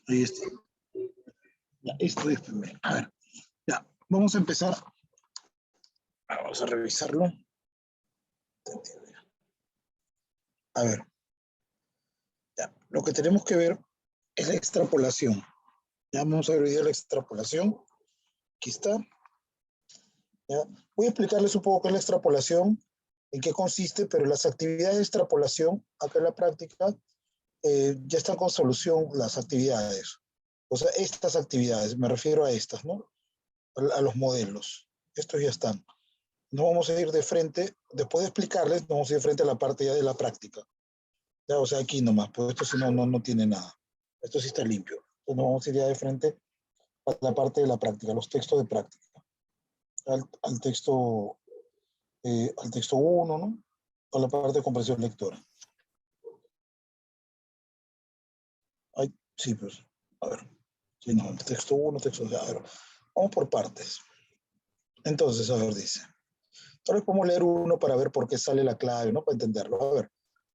Ahí está. Ya, esto es primero. A ver, ya, vamos a empezar. Vamos a revisarlo. A ver, ya, lo que tenemos que ver es la extrapolación. Ya vamos a ver la extrapolación. Aquí está. ¿Ya? Voy a explicarles un poco qué es la extrapolación, en qué consiste, pero las actividades de extrapolación, acá en la práctica, ya están con solución las actividades. O sea, estas actividades, me refiero a estas, ¿no? A los modelos. Estos ya están. No vamos a ir de frente, después de explicarles, no vamos a ir de frente a la parte ya de la práctica. Ya, o sea, aquí nomás, pero esto sí no tiene nada. Esto sí está limpio. Entonces, no vamos a ir ya de frente a la parte de la práctica, los textos de práctica. Al texto 1, ¿no? A la parte de comprensión lectora. Ay, sí, pues, a ver. Sí, no, texto 1, texto 2, a ver. Vamos por partes. Entonces, a ver, dice. Tal vez podemos leer uno para ver por qué sale la clave, ¿no? Para entenderlo. A ver,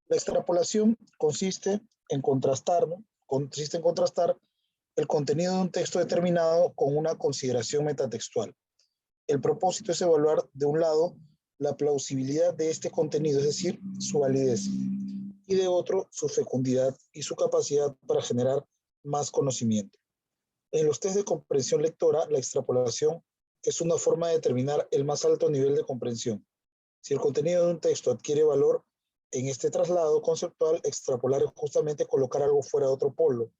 la extrapolación consiste en contrastar, ¿no? Consiste en contrastar el contenido de un texto determinado con una consideración metatextual. El propósito es evaluar, de un lado, la plausibilidad de este contenido, es decir, su validez, y de otro, su fecundidad y su capacidad para generar más conocimiento. En los test de comprensión lectora, la extrapolación es una forma de determinar el más alto nivel de comprensión. Si el contenido de un texto adquiere valor en este traslado conceptual, extrapolar es justamente colocar algo fuera de otro polo.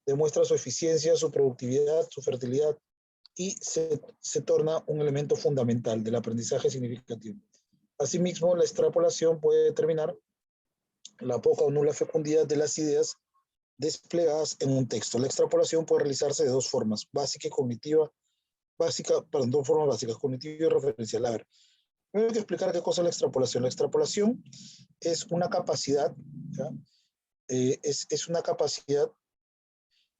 Demuestra su eficiencia, su productividad, su fertilidad y se torna un elemento fundamental del aprendizaje significativo. Asimismo, la extrapolación puede determinar la poca o nula fecundidad de las ideas desplegadas en un texto. La extrapolación puede realizarse de dos formas, básica y cognitiva, dos formas básicas, cognitiva y referencial. A ver, tengo que explicar qué cosa es la extrapolación. La extrapolación es una capacidad, ¿ya? Es una capacidad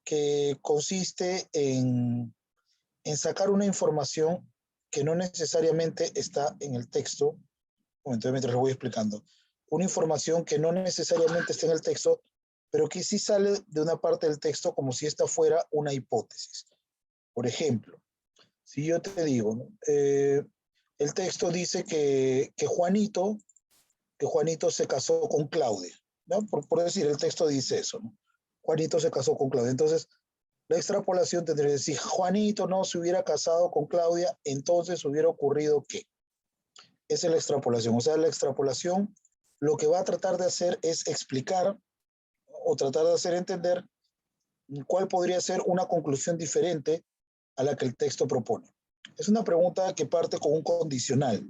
que consiste en sacar una información que no necesariamente está en el texto. Un momento, mientras lo voy explicando. Una información que no necesariamente está en el texto, pero que sí sale de una parte del texto como si esta fuera una hipótesis. Por ejemplo, si yo te digo, ¿no? El texto dice que Juanito se casó con Claudia, ¿no? Por decir, el texto dice eso, ¿no? Juanito se casó con Claudia. Entonces, la extrapolación tendría que decir, Juanito no se hubiera casado con Claudia, entonces hubiera ocurrido ¿qué? Esa es la extrapolación. O sea, la extrapolación lo que va a tratar de hacer es explicar o tratar de hacer entender cuál podría ser una conclusión diferente a la que el texto propone. Es una pregunta que parte con un condicional.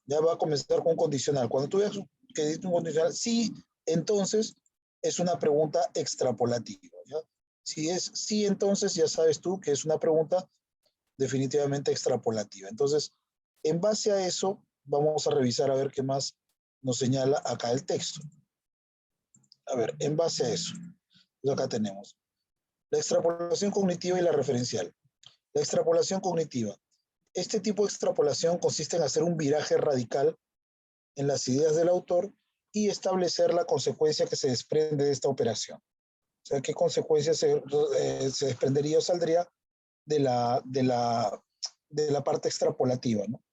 Ya va a comenzar con un condicional. Cuando tú veas que dice un condicional, sí, entonces es una pregunta extrapolativa. ¿Ya? Si es sí, entonces ya sabes tú que es una pregunta definitivamente extrapolativa. Entonces, en base a eso, vamos a revisar a ver qué más nos señala acá el texto. A ver, en base a eso, pues acá tenemos la extrapolación cognitiva y la referencial. La extrapolación cognitiva. Este tipo de extrapolación consiste en hacer un viraje radical en las ideas del autor y establecer la consecuencia que se desprende de esta operación. O sea, qué consecuencia se desprendería o saldría de la parte extrapolativa, ¿no?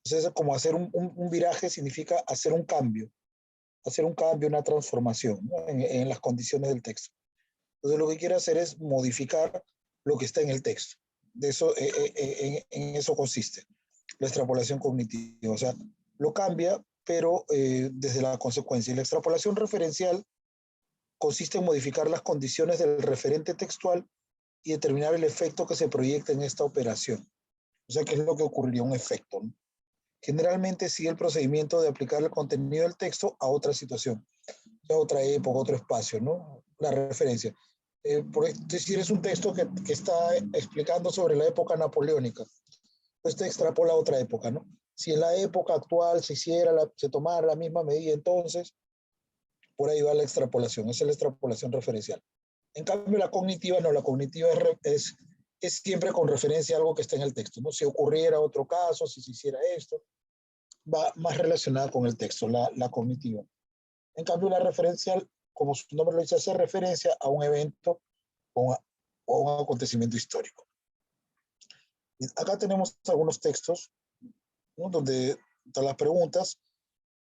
Entonces, como hacer un viraje significa hacer un cambio, una transformación, ¿no? en las condiciones del texto. Entonces, lo que quiere hacer es modificar lo que está en el texto. De eso, en eso consiste la extrapolación cognitiva. O sea, lo cambia, pero desde la consecuencia. Y la extrapolación referencial consiste en modificar las condiciones del referente textual y determinar el efecto que se proyecta en esta operación. O sea, ¿qué es lo que ocurriría? Un efecto, ¿no? Generalmente sigue el procedimiento de aplicar el contenido del texto a otra situación, a otra época, otro espacio, ¿no? La referencia. Por decir, es un texto que está explicando sobre la época napoleónica. Pues te extrapola a otra época, ¿no? Si en la época actual se tomara la misma medida, entonces, por ahí va la extrapolación. Esa es la extrapolación referencial. En cambio, la cognitiva no, la cognitiva es siempre con referencia a algo que está en el texto, ¿no? Si ocurriera otro caso, si se hiciera esto, va más relacionada con el texto, la cognitiva. En cambio, la referencial, como su nombre lo dice, hace referencia a un evento o un acontecimiento histórico. Y acá tenemos algunos textos, ¿no?, donde están las preguntas,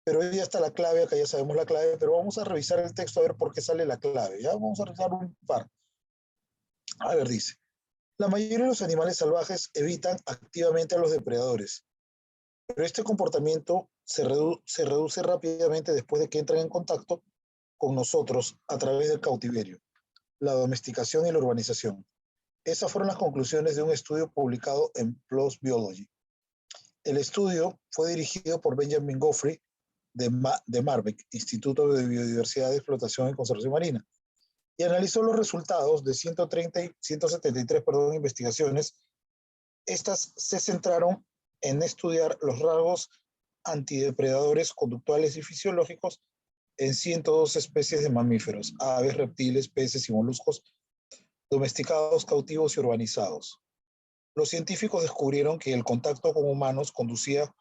pero ahí ya está la clave, acá ya sabemos la clave, pero vamos a revisar el texto a ver por qué sale la clave. ¿Ya? Vamos a revisar un par. A ver, dice, la mayoría de los animales salvajes evitan activamente a los depredadores, pero este comportamiento se reduce rápidamente después de que entran en contacto con nosotros a través del cautiverio, la domesticación y la urbanización. Esas fueron las conclusiones de un estudio publicado en PLOS Biology. El estudio fue dirigido por Benjamin Goffrey de Marbeck, Instituto de Biodiversidad, de Explotación y Conservación Marina, y analizó los resultados de 173 investigaciones. Estas se centraron en estudiar los rasgos antidepredadores conductuales y fisiológicos en 102 especies de mamíferos, aves, reptiles, peces y moluscos domesticados, cautivos y urbanizados. Los científicos descubrieron que el contacto con humanos conducía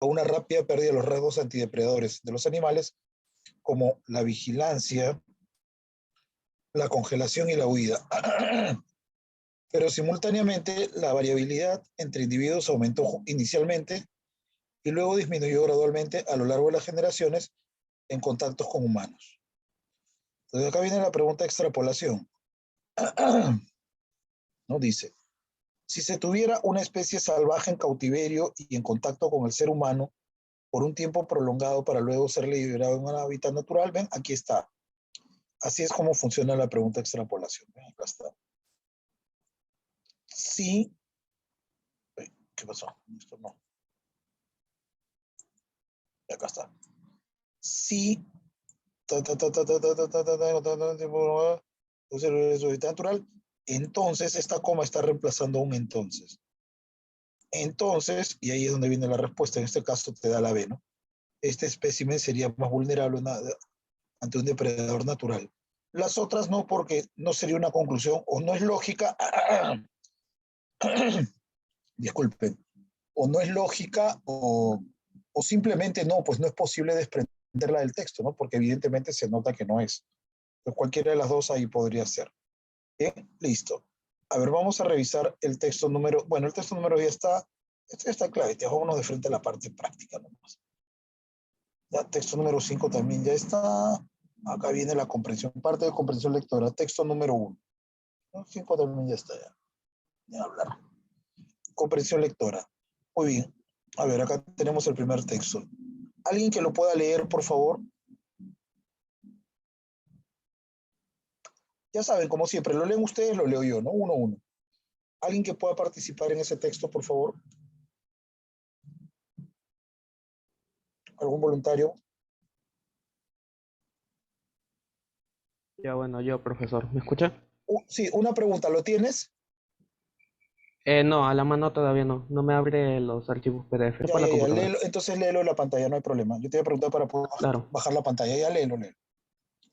a una rápida pérdida de los rasgos antidepredadores de los animales, como la vigilancia, la congelación y la huida. Pero simultáneamente la variabilidad entre individuos aumentó inicialmente y luego disminuyó gradualmente a lo largo de las generaciones en contactos con humanos. Entonces acá viene la pregunta de extrapolación. ¿No? Dice, si se tuviera una especie salvaje en cautiverio y en contacto con el ser humano por un tiempo prolongado para luego ser liberado en un hábitat natural, ven, aquí está. Así es como funciona la pregunta de extrapolación. Ven, acá está. Sí. ¿Qué pasó? Esto no. Acá está. Sí. Natural. Entonces, esta coma está reemplazando un entonces. Entonces, y ahí es donde viene la respuesta, en este caso te da la B, ¿no? Este espécimen sería más vulnerable ante un depredador natural. Las otras no, porque no sería una conclusión, o no es lógica, disculpen, o no es lógica, o simplemente no, pues no es posible desprenderla del texto, ¿no? Porque evidentemente se nota que no es. Entonces, cualquiera de las dos ahí podría ser. Bien, listo. A ver, vamos a revisar el texto número, bueno, el texto número ya está, este ya está claro, vámonos de frente a la parte práctica nomás. Ya, texto número 5 también ya está. Acá viene la comprensión, parte de comprensión lectora, texto número 1. 5 también ya está ya. Ya hablar. Comprensión lectora. Muy bien. A ver, acá tenemos el primer texto. ¿Alguien que lo pueda leer, por favor? Ya saben, como siempre, lo leen ustedes, lo leo yo, ¿no? Uno a uno. ¿Alguien que pueda participar en ese texto, por favor? ¿Algún voluntario? Ya bueno, yo, profesor. ¿Me escucha? Sí, una pregunta, ¿lo tienes? No, a la mano todavía no. No me abre los archivos PDF Ya, por la ya, ya, computadora. léelo, entonces léelo en la pantalla, no hay problema. Yo te voy a preguntar para poder Claro. bajar la pantalla, ya léelo, léelo.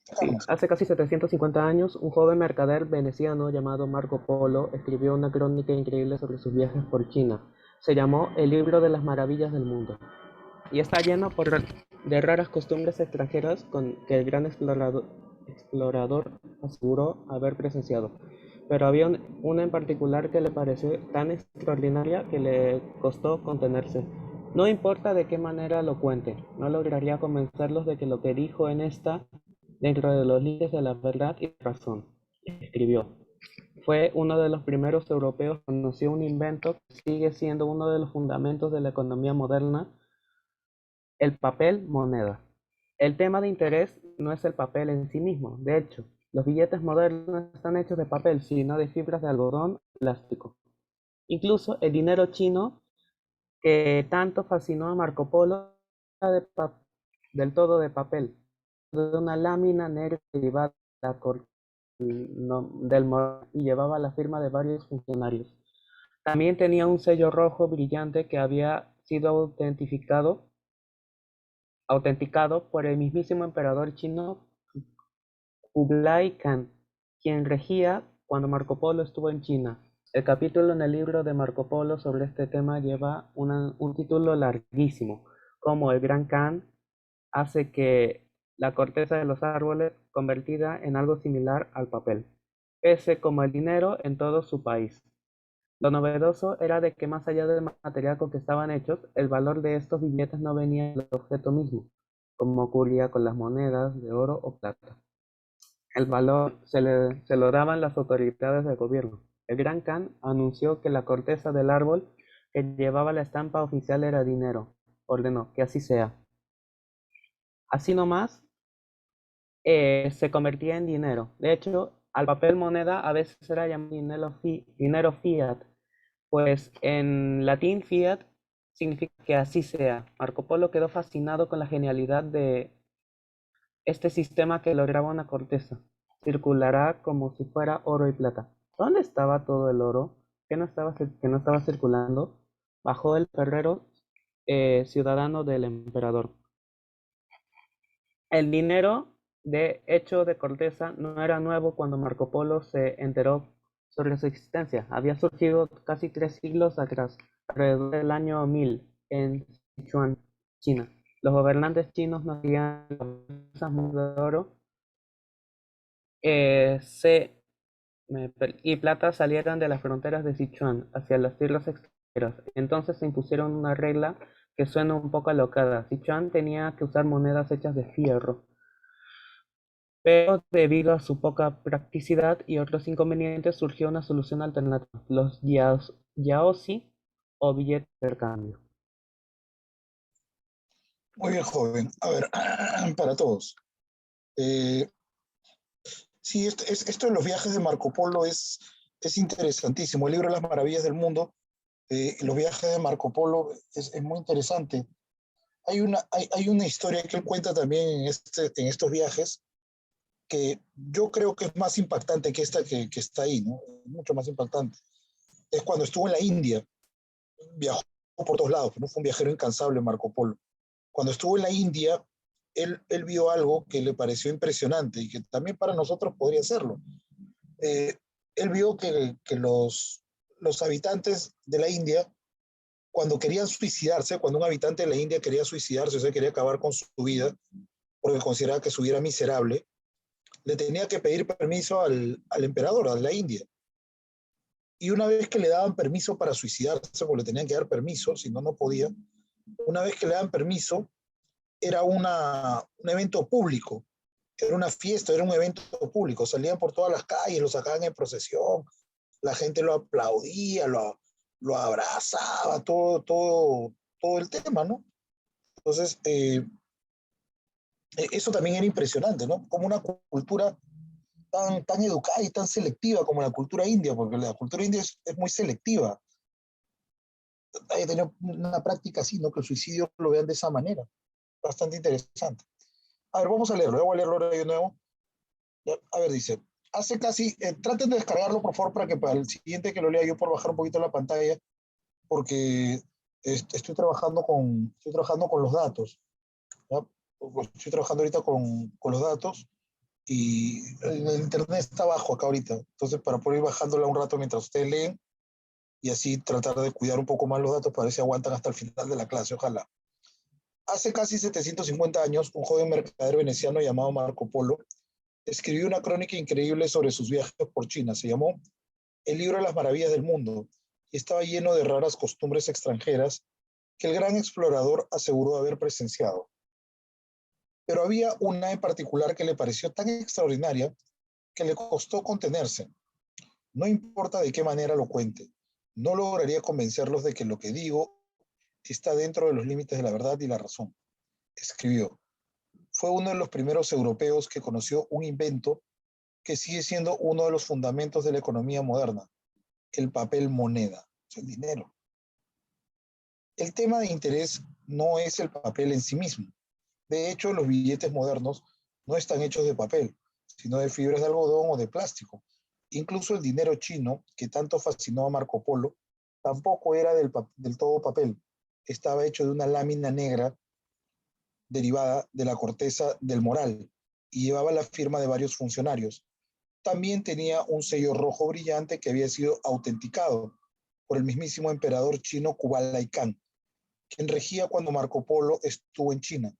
Acá Sí, nomás. hace casi 750 años, un joven mercader veneciano llamado Marco Polo escribió una crónica increíble sobre sus viajes por China. Se llamó El libro de las maravillas del mundo y está lleno de raras costumbres extranjeras que el gran explorador aseguró haber presenciado. Pero había una en particular que le pareció tan extraordinaria que le costó contenerse. No importa de qué manera lo cuente, no lograría convencerlos de que lo que dijo en esta, dentro de los límites de la verdad y razón, escribió. Fue uno de los primeros europeos que conoció un invento que sigue siendo uno de los fundamentos de la economía moderna, el papel moneda. El tema de interés no es el papel en sí mismo. De hecho, los billetes modernos no están hechos de papel, sino de fibras de algodón y plástico. Incluso el dinero chino, que tanto fascinó a Marco Polo, era del todo de papel, de una lámina negra derivada del morado y llevaba la firma de varios funcionarios. También tenía un sello rojo brillante que había sido autenticado por el mismísimo emperador chino Kublai Khan, quien regía cuando Marco Polo estuvo en China. El capítulo en el libro de Marco Polo sobre este tema lleva un título larguísimo, como el Gran Khan hace que la corteza de los árboles convertida en algo similar al papel. pese como el dinero en todo su país. Lo novedoso era de que más allá del material con que estaban hechos, el valor de estos billetes no venía del objeto mismo, como ocurría con las monedas de oro o plata. El valor se lo daban las autoridades del gobierno. El Gran Khan anunció que la corteza del árbol que llevaba la estampa oficial era dinero. Ordenó que así sea. Así nomás, se convertía en dinero. De hecho, al papel moneda a veces era llamado dinero fiat, pues en latín fiat significa que así sea. Marco Polo quedó fascinado con la genialidad de este sistema que lograba una corteza. Circulará como si fuera oro y plata. ¿Dónde estaba todo el oro que no estaba circulando? Bajo el ferrero ciudadano del emperador. El dinero de hecho de corteza no era nuevo cuando Marco Polo se enteró sobre su existencia. Había surgido casi 3 siglos atrás, alrededor del año 1000, en Sichuan, China. Los gobernantes chinos no querían las monedas de oro C y plata salieran de las fronteras de Sichuan hacia las tierras extranjeras. Entonces se impusieron una regla que suena un poco alocada. Sichuan tenía que usar monedas hechas de fierro, pero debido a su poca practicidad y otros inconvenientes surgió una solución alternativa, los yaozi o billetes de intercambio. Muy bien, joven. A ver, para todos. Eh, sí, esto de los viajes de Marco Polo es interesantísimo. El libro de las maravillas del mundo, los viajes de Marco Polo es muy interesante. Hay una historia que él cuenta también en estos viajes que yo creo que es más impactante que esta que está ahí, ¿no? Mucho más impactante. Es cuando estuvo en la India, viajó por todos lados, ¿no? Fue un viajero incansable Marco Polo. Cuando estuvo en la India, él vio algo que le pareció impresionante y que también para nosotros podría serlo. Eh, Él vio que los habitantes de la India, cuando querían suicidarse, cuando un habitante de la India quería suicidarse, o sea, quería acabar con su vida, porque consideraba que su vida era miserable, le tenía que pedir permiso al emperador de la India. Y una vez que le daban permiso para suicidarse, porque le tenían que dar permiso, si no, no podía, una vez que le daban permiso, era un evento público, era una fiesta, era un evento público, salían por todas las calles, lo sacaban en procesión, la gente lo aplaudía, lo abrazaba, todo el tema, ¿no? Entonces, eso también era impresionante, ¿no? Como una cultura tan educada y tan selectiva como la cultura india, porque la cultura india es muy selectiva. Hay tenido una práctica así, ¿no? Que el suicidio lo vean de esa manera. Bastante interesante. A ver, vamos a leerlo. Voy a leerlo ahora de nuevo. A ver, dice. Hace casi, traten de descargarlo por favor para que para el siguiente que lo lea yo por bajar un poquito la pantalla, porque estoy trabajando con los datos. ¿Ya? Pues estoy trabajando ahorita con los datos y el internet está bajo acá ahorita. Entonces, para poder ir bajándola un rato mientras ustedes leen y así tratar de cuidar un poco más los datos para ver si aguantan hasta el final de la clase, ojalá. Hace casi 750 años, un joven mercader veneciano llamado Marco Polo escribió una crónica increíble sobre sus viajes por China. Se llamó El libro de las maravillas del mundo y estaba lleno de raras costumbres extranjeras que el gran explorador aseguró haber presenciado. Pero había una en particular que le pareció tan extraordinaria que le costó contenerse. No importa de qué manera lo cuente, no lograría convencerlos de que lo que digo está dentro de los límites de la verdad y la razón. Escribió. Fue uno de los primeros europeos que conoció un invento que sigue siendo uno de los fundamentos de la economía moderna, el papel moneda, el dinero. El tema de interés no es el papel en sí mismo. De hecho, los billetes modernos no están hechos de papel, sino de fibras de algodón o de plástico. Incluso el dinero chino, que tanto fascinó a Marco Polo, tampoco era del todo papel. Estaba hecho de una lámina negra derivada de la corteza del moral y llevaba la firma de varios funcionarios. También tenía un sello rojo brillante que había sido autenticado por el mismísimo emperador chino Kublai Khan, quien regía cuando Marco Polo estuvo en China.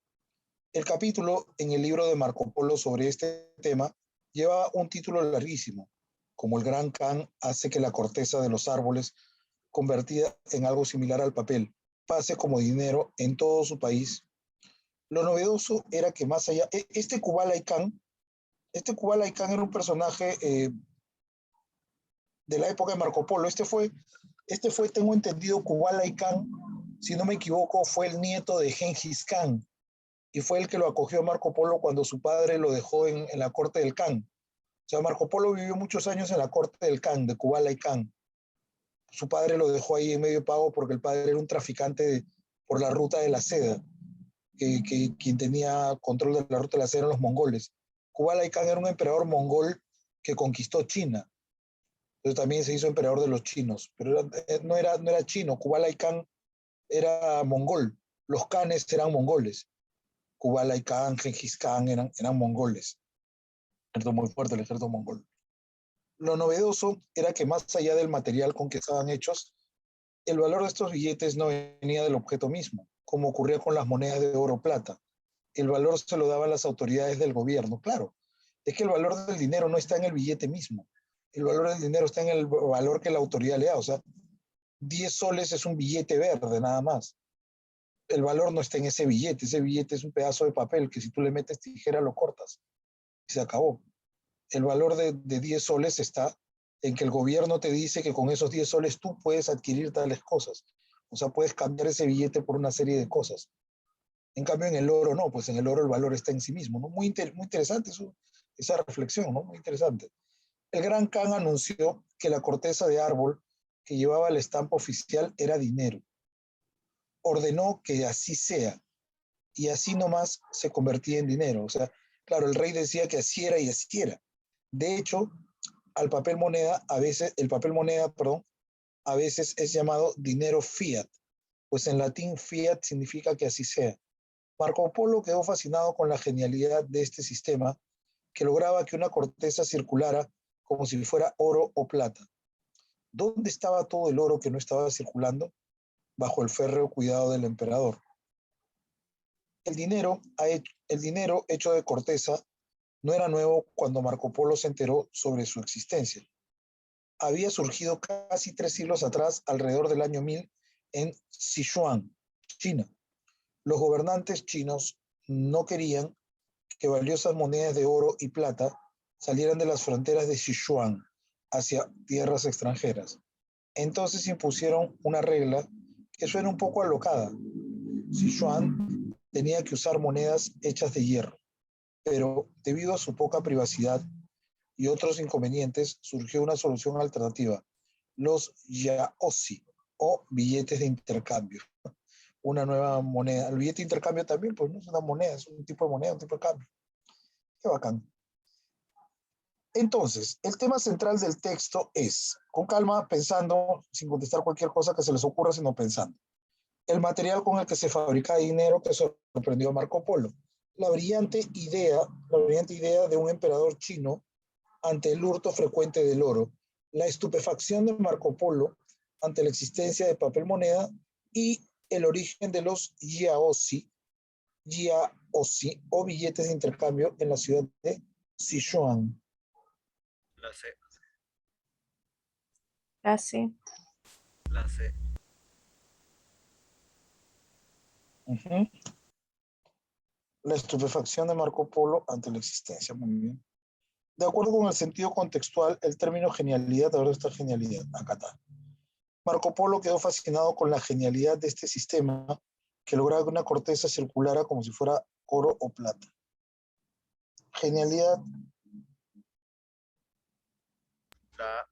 El capítulo en el libro de Marco Polo sobre este tema lleva un título larguísimo, como el Gran Khan hace que la corteza de los árboles, convertida en algo similar al papel, pase como dinero en todo su país. Lo novedoso era que más allá, este Kublai Khan era un personaje de la época de Marco Polo. Tengo entendido, Kublai Khan, si no me equivoco, fue el nieto de Gengis Khan y fue el que lo acogió a Marco Polo cuando su padre lo dejó en la corte del Khan. O sea, Marco Polo vivió muchos años en la corte del Khan, de Kublai Khan. Su padre lo dejó ahí en medio pago porque el padre era un traficante por la ruta de la seda, quien tenía control de la ruta de la seda eran los mongoles. Kublai Khan era un emperador mongol que conquistó China. Entonces también se hizo emperador de los chinos, pero no era chino. Kublai Khan era mongol. Los khanes eran mongoles. Kublai Khan, Gengis Khan eran mongoles. Ejército muy fuerte, el ejército mongol. Lo novedoso era que más allá del material con que estaban hechos, el valor de estos billetes no venía del objeto mismo, como ocurría con las monedas de oro o plata. El valor se lo daban las autoridades del gobierno. Claro, es que el valor del dinero no está en el billete mismo. El valor del dinero está en el valor que la autoridad le da. O sea, 10 soles es un billete verde nada más. El valor no está en ese billete. Ese billete es un pedazo de papel que si tú le metes tijera lo cortas y se acabó. El valor de 10 soles está en que el gobierno te dice que con esos 10 soles tú puedes adquirir tales cosas. O sea, puedes cambiar ese billete por una serie de cosas. En cambio, en el oro no, pues en el oro el valor está en sí mismo, ¿no? Muy interesante esa reflexión, ¿no? Muy interesante. El Gran Khan anunció que la corteza de árbol que llevaba la estampa oficial era dinero. Ordenó que así sea, y así nomás se convertía en dinero. O sea, claro, el rey decía que así era y así era. De hecho, el papel moneda, perdón, a veces es llamado dinero fiat, pues en latín fiat significa que así sea. Marco Polo quedó fascinado con la genialidad de este sistema que lograba que una corteza circulara como si fuera oro o plata. ¿Dónde estaba todo el oro que no estaba circulando? Bajo el férreo cuidado del emperador. El dinero hecho de corteza no era nuevo cuando Marco Polo se enteró sobre su existencia. Había surgido casi 3 siglos atrás, alrededor del año 1000, en Sichuan, China. Los gobernantes chinos no querían que valiosas monedas de oro y plata salieran de las fronteras de Sichuan hacia tierras extranjeras. Entonces impusieron una regla que suena un poco alocada. Sichuan tenía que usar monedas hechas de hierro, pero debido a su poca privacidad y otros inconvenientes, surgió una solución alternativa, los yaozi, o billetes de intercambio. Una nueva moneda. El billete de intercambio también, pues no es una moneda, es un tipo de moneda, un tipo de cambio. Qué bacán. Entonces, el tema central del texto es, con calma, pensando, sin contestar cualquier cosa que se les ocurra, sino pensando. El material con el que se fabrica dinero que sorprendió a Marco Polo. La brillante idea de un emperador chino ante el hurto frecuente del oro, la estupefacción de Marco Polo ante la existencia de papel moneda y el origen de los yaozi o billetes de intercambio en la ciudad de Sichuan. La C. La C. La C. Uh-huh. La estupefacción de Marco Polo ante la existencia. Muy bien. De acuerdo con el sentido contextual, el término genialidad, ahora está genialidad, acá está. Marco Polo quedó fascinado con la genialidad de este sistema que lograba que una corteza circulara como si fuera oro o plata. Genialidad. La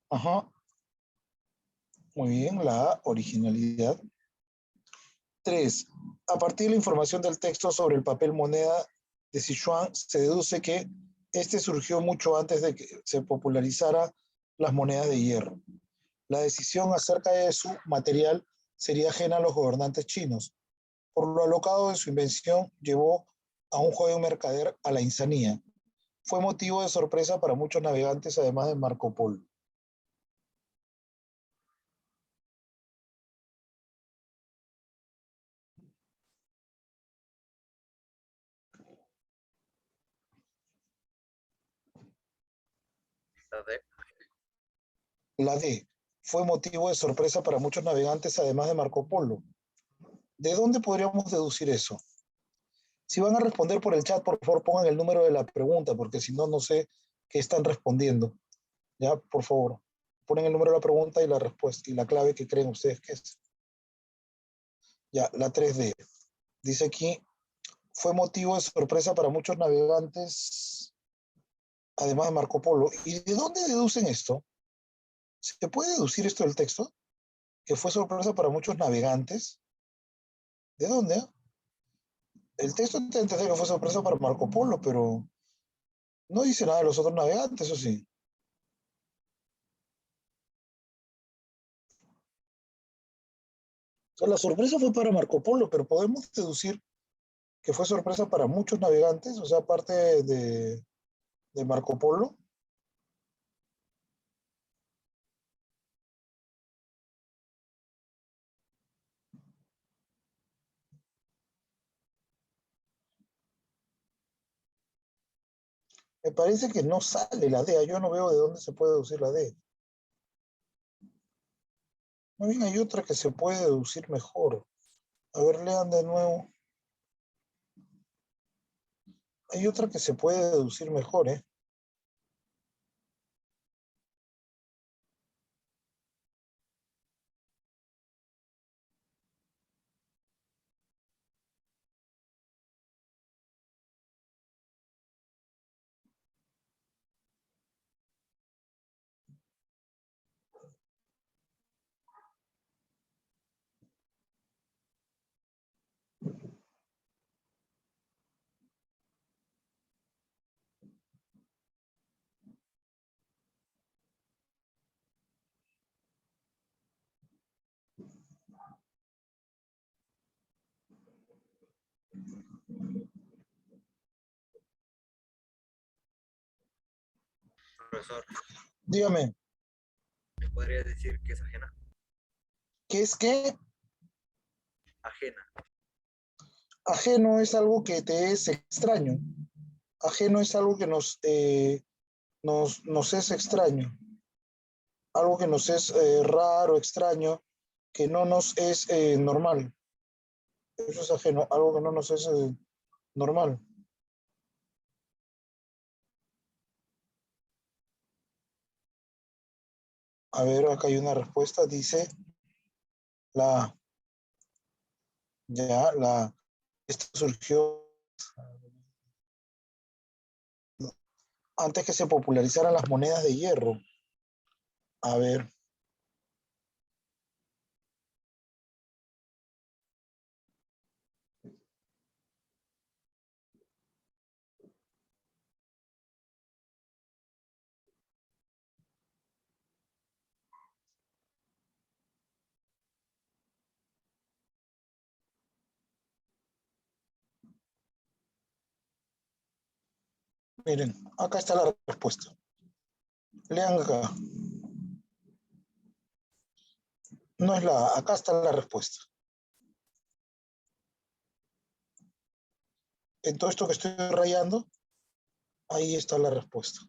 Ajá. Muy bien, la A, originalidad. 3. A partir de la información del texto sobre el papel moneda de Sichuan, se deduce que este surgió mucho antes de que se popularizara las monedas de hierro. La decisión acerca de su material sería ajena a los gobernantes chinos. Por lo alocado de su invención, llevó a un joven mercader a la insanía. Fue motivo de sorpresa para muchos navegantes, además de Marco Polo. La D. La D. Fue motivo de sorpresa para muchos navegantes, además de Marco Polo. ¿De dónde podríamos deducir eso? Si van a responder por el chat, por favor pongan el número de la pregunta, porque si no, no sé qué están respondiendo. Ya, por favor, ponen el número de la pregunta y la respuesta y la clave que creen ustedes que es. Ya, la 3D. Dice aquí, fue motivo de sorpresa para muchos navegantes, además de Marco Polo. ¿Y de dónde deducen esto? ¿Se puede deducir esto del texto? Que fue sorpresa para muchos navegantes. ¿De dónde? El texto te entender que fue sorpresa para Marco Polo, pero no dice nada de los otros navegantes, ¿o sí? O sea, la sorpresa fue para Marco Polo, pero podemos deducir que fue sorpresa para muchos navegantes, o sea, aparte de Marco Polo. Me parece que no sale la D, yo no veo de dónde se puede deducir la D. Más bien hay otra que se puede deducir mejor. A ver, lean de nuevo. Hay otra que se puede deducir mejor, ¿eh? Profesor, Dígame, ¿me podría decir que es ajena? ¿qué es qué? Ajena. Ajeno es algo que te es extraño. Ajeno es algo que nos es extraño. Algo que nos es raro, extraño, que no nos es normal. Eso es ajeno, algo que no nos es normal. A ver, acá hay una respuesta, dice la, ya, esto surgió antes que se popularizaran las monedas de hierro. A ver, miren, acá está la respuesta. Lean acá. No es la A, acá está la respuesta. En todo esto que estoy rayando, ahí está la respuesta.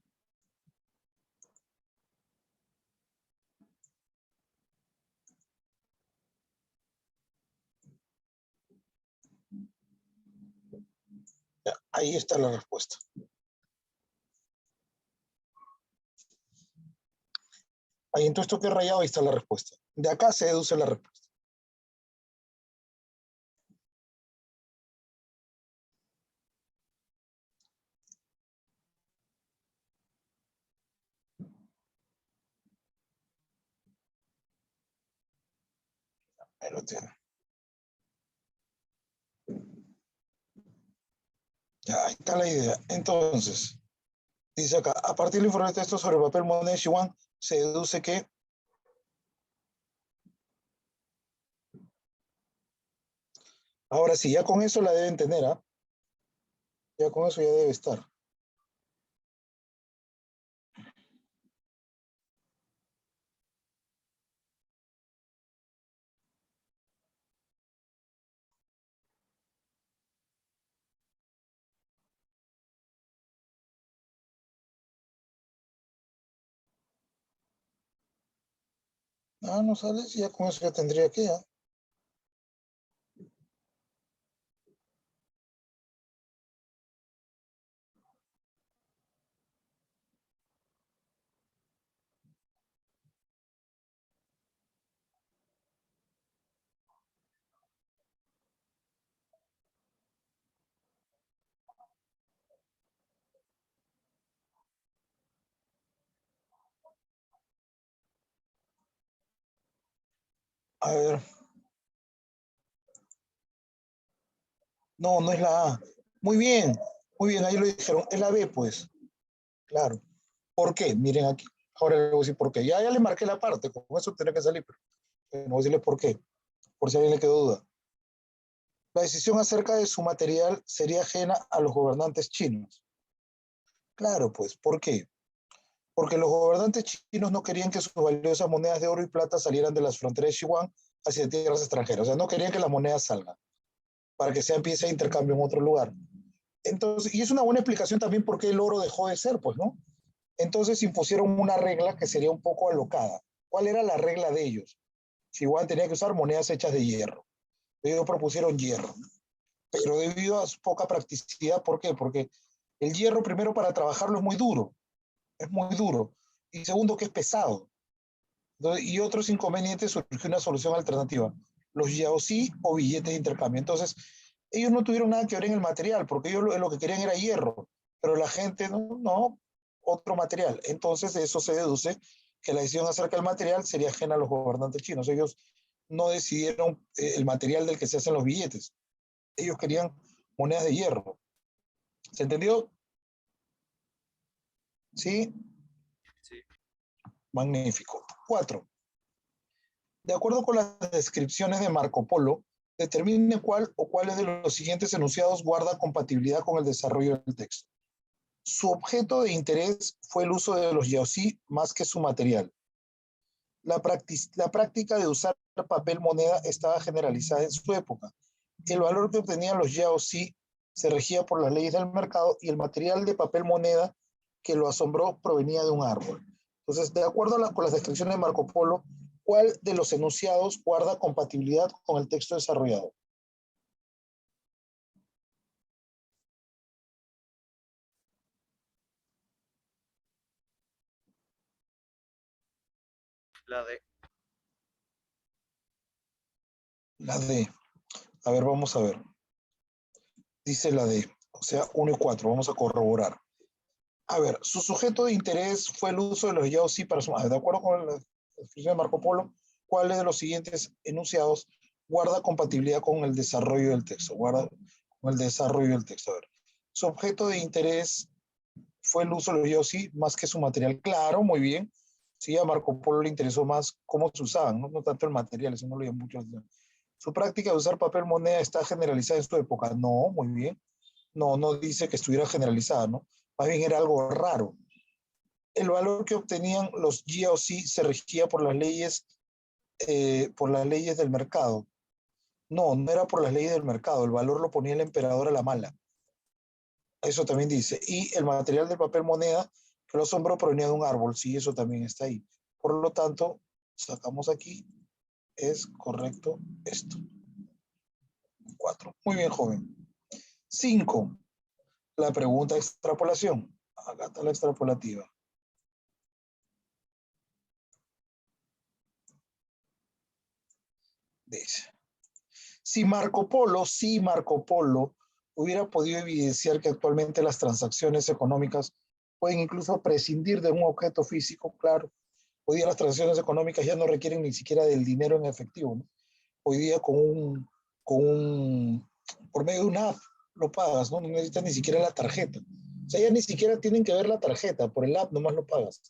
Ya, ahí está la respuesta. Ahí en todo esto que he rayado, ahí está la respuesta. De acá se deduce la respuesta. Ahí lo tienen. Ya, ahí está la idea. Entonces, dice acá, a partir del informe de texto sobre papel moneda Yuan, se deduce que, ahora sí, ya con eso la deben tener, ¿ah? Ya con eso ya debe estar. Ah, no sale, sí, ya con eso ya tendría que, ¿ah? A ver, no, no es la A. Muy bien, ahí lo dijeron. Es la B, pues, claro. ¿Por qué? Miren aquí. Ahora le voy a decir por qué. Ya le marqué la parte, con eso tiene que salir, pero no voy a decirle por qué, por si a alguien le quedó duda. La decisión acerca de su material sería ajena a los gobernantes chinos. Claro, pues, ¿por qué? Porque los gobernantes chinos no querían que sus valiosas monedas de oro y plata salieran de las fronteras de Sichuan hacia tierras extranjeras. O sea, no querían que las monedas salgan para que sea pieza de intercambio en otro lugar. Entonces, y es una buena explicación también por qué el oro dejó de ser, pues, ¿no? Entonces impusieron una regla que sería un poco alocada. ¿Cuál era la regla de ellos? Sichuan tenía que usar monedas hechas de hierro. Ellos propusieron hierro, pero debido a su poca practicidad, ¿por qué? Porque el hierro, primero, para trabajarlo es muy duro, y segundo, que es pesado. Entonces, y otros inconvenientes, surgió una solución alternativa, los yaosí o billetes de intercambio. Entonces, ellos no tuvieron nada que ver en el material, porque ellos lo que querían era hierro, pero la gente no, otro material. Entonces, de eso se deduce que la decisión acerca del material sería ajena a los gobernantes chinos. Ellos no decidieron el material del que se hacen los billetes. Ellos querían monedas de hierro. ¿Se entendió? Sí, Sí. magnífico. 4. De acuerdo con las descripciones de Marco Polo, determine cuál o cuáles de los siguientes enunciados guarda compatibilidad con el desarrollo del texto. Su objeto de interés fue el uso de los yaosí más que su material. La práctica de usar papel moneda estaba generalizada en su época. El valor que obtenían los yaosí se regía por las leyes del mercado y el material de papel moneda que lo asombró provenía de un árbol. Entonces, de acuerdo con las descripciones de Marco Polo, ¿cuál de los enunciados guarda compatibilidad con el texto desarrollado? La D. La D. A ver, vamos a ver. Dice la D, o sea, 1 y 4. Vamos a corroborar. A ver, su sujeto de interés fue el uso de los yaosí para su... De acuerdo con la descripción de Marco Polo, ¿cuáles de los siguientes enunciados guarda compatibilidad con el desarrollo del texto? Guarda con el desarrollo del texto. A ver, su objeto de interés fue el uso de los yaosí más que su material. Claro, muy bien. Sí, a Marco Polo le interesó más cómo se usaban, no tanto el material, eso no lo llamó mucho. Su práctica de usar papel moneda está generalizada en su época. No, muy bien. No, no dice que estuviera generalizada, ¿no? Más bien era algo raro. El valor que obtenían los GOC se regía por las leyes del mercado. No, no era por las leyes del mercado, el valor lo ponía el emperador a la mala. Eso también dice. Y el material del papel moneda que lo asombró provenía de un árbol, sí, eso también está ahí. Por lo tanto, sacamos aquí, es correcto esto. 4. Muy bien, joven. 5. La pregunta de extrapolación. Acá está la extrapolativa. Dice. Si Marco Polo hubiera podido evidenciar que actualmente las transacciones económicas pueden incluso prescindir de un objeto físico, claro. Hoy día las transacciones económicas ya no requieren ni siquiera del dinero en efectivo, ¿no? Hoy día por medio de una app lo pagas, ¿no? No necesitas ni siquiera la tarjeta. O sea, ya ni siquiera tienen que ver la tarjeta, por el app nomás lo pagas.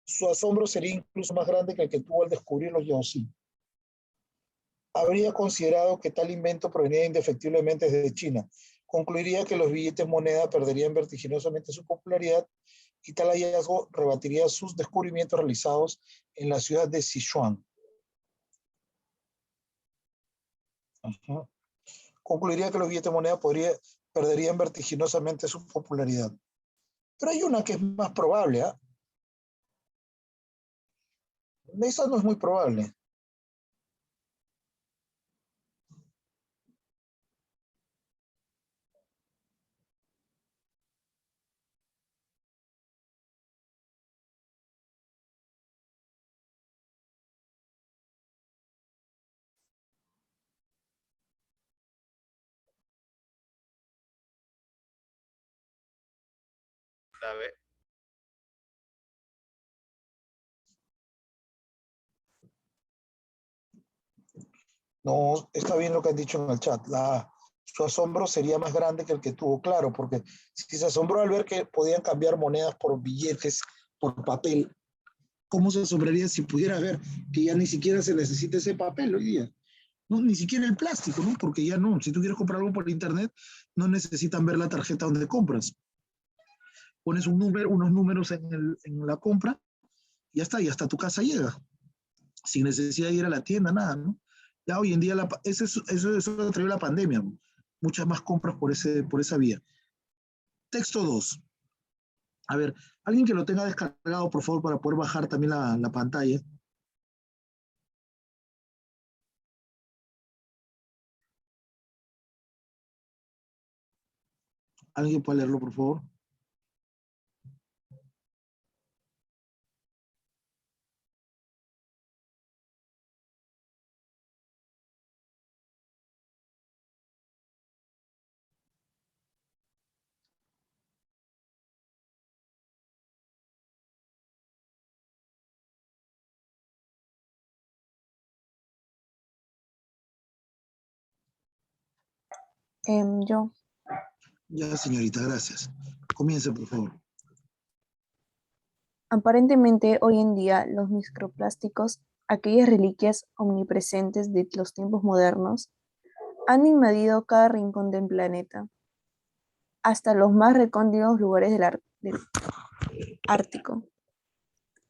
Su asombro sería incluso más grande que el que tuvo al descubrir los Yaoxin. Habría considerado que tal invento provenía indefectiblemente desde China. Concluiría que los billetes moneda perderían vertiginosamente su popularidad y tal hallazgo rebatiría sus descubrimientos realizados en la ciudad de Sichuan. Ajá. Concluiría que los billetes moneda perderían vertiginosamente su popularidad. Pero hay una que es más probable, ¿eh? Esa no es muy probable. La B. No, está bien lo que han dicho en el chat. Su asombro sería más grande que el que tuvo, claro, porque si se asombró al ver que podían cambiar monedas por billetes, por papel, ¿cómo se asombraría si pudiera ver que ya ni siquiera se necesita ese papel hoy día? No, ni siquiera el plástico, ¿no? Porque ya no, si tú quieres comprar algo por internet, no necesitan ver la tarjeta donde compras. Pones un número, unos números en la compra y ya está, y hasta tu casa llega, sin necesidad de ir a la tienda, nada, ¿no? Ya hoy en día eso trae la pandemia, ¿no? Muchas más compras por esa vía. Texto 2. A ver, alguien que lo tenga descargado, por favor, para poder bajar también la pantalla. ¿Alguien puede leerlo, por favor? Yo. Ya, señorita, gracias. Comience, por favor. Aparentemente, hoy en día, los microplásticos, aquellas reliquias omnipresentes de los tiempos modernos, han invadido cada rincón del planeta, hasta los más recónditos lugares del Ártico.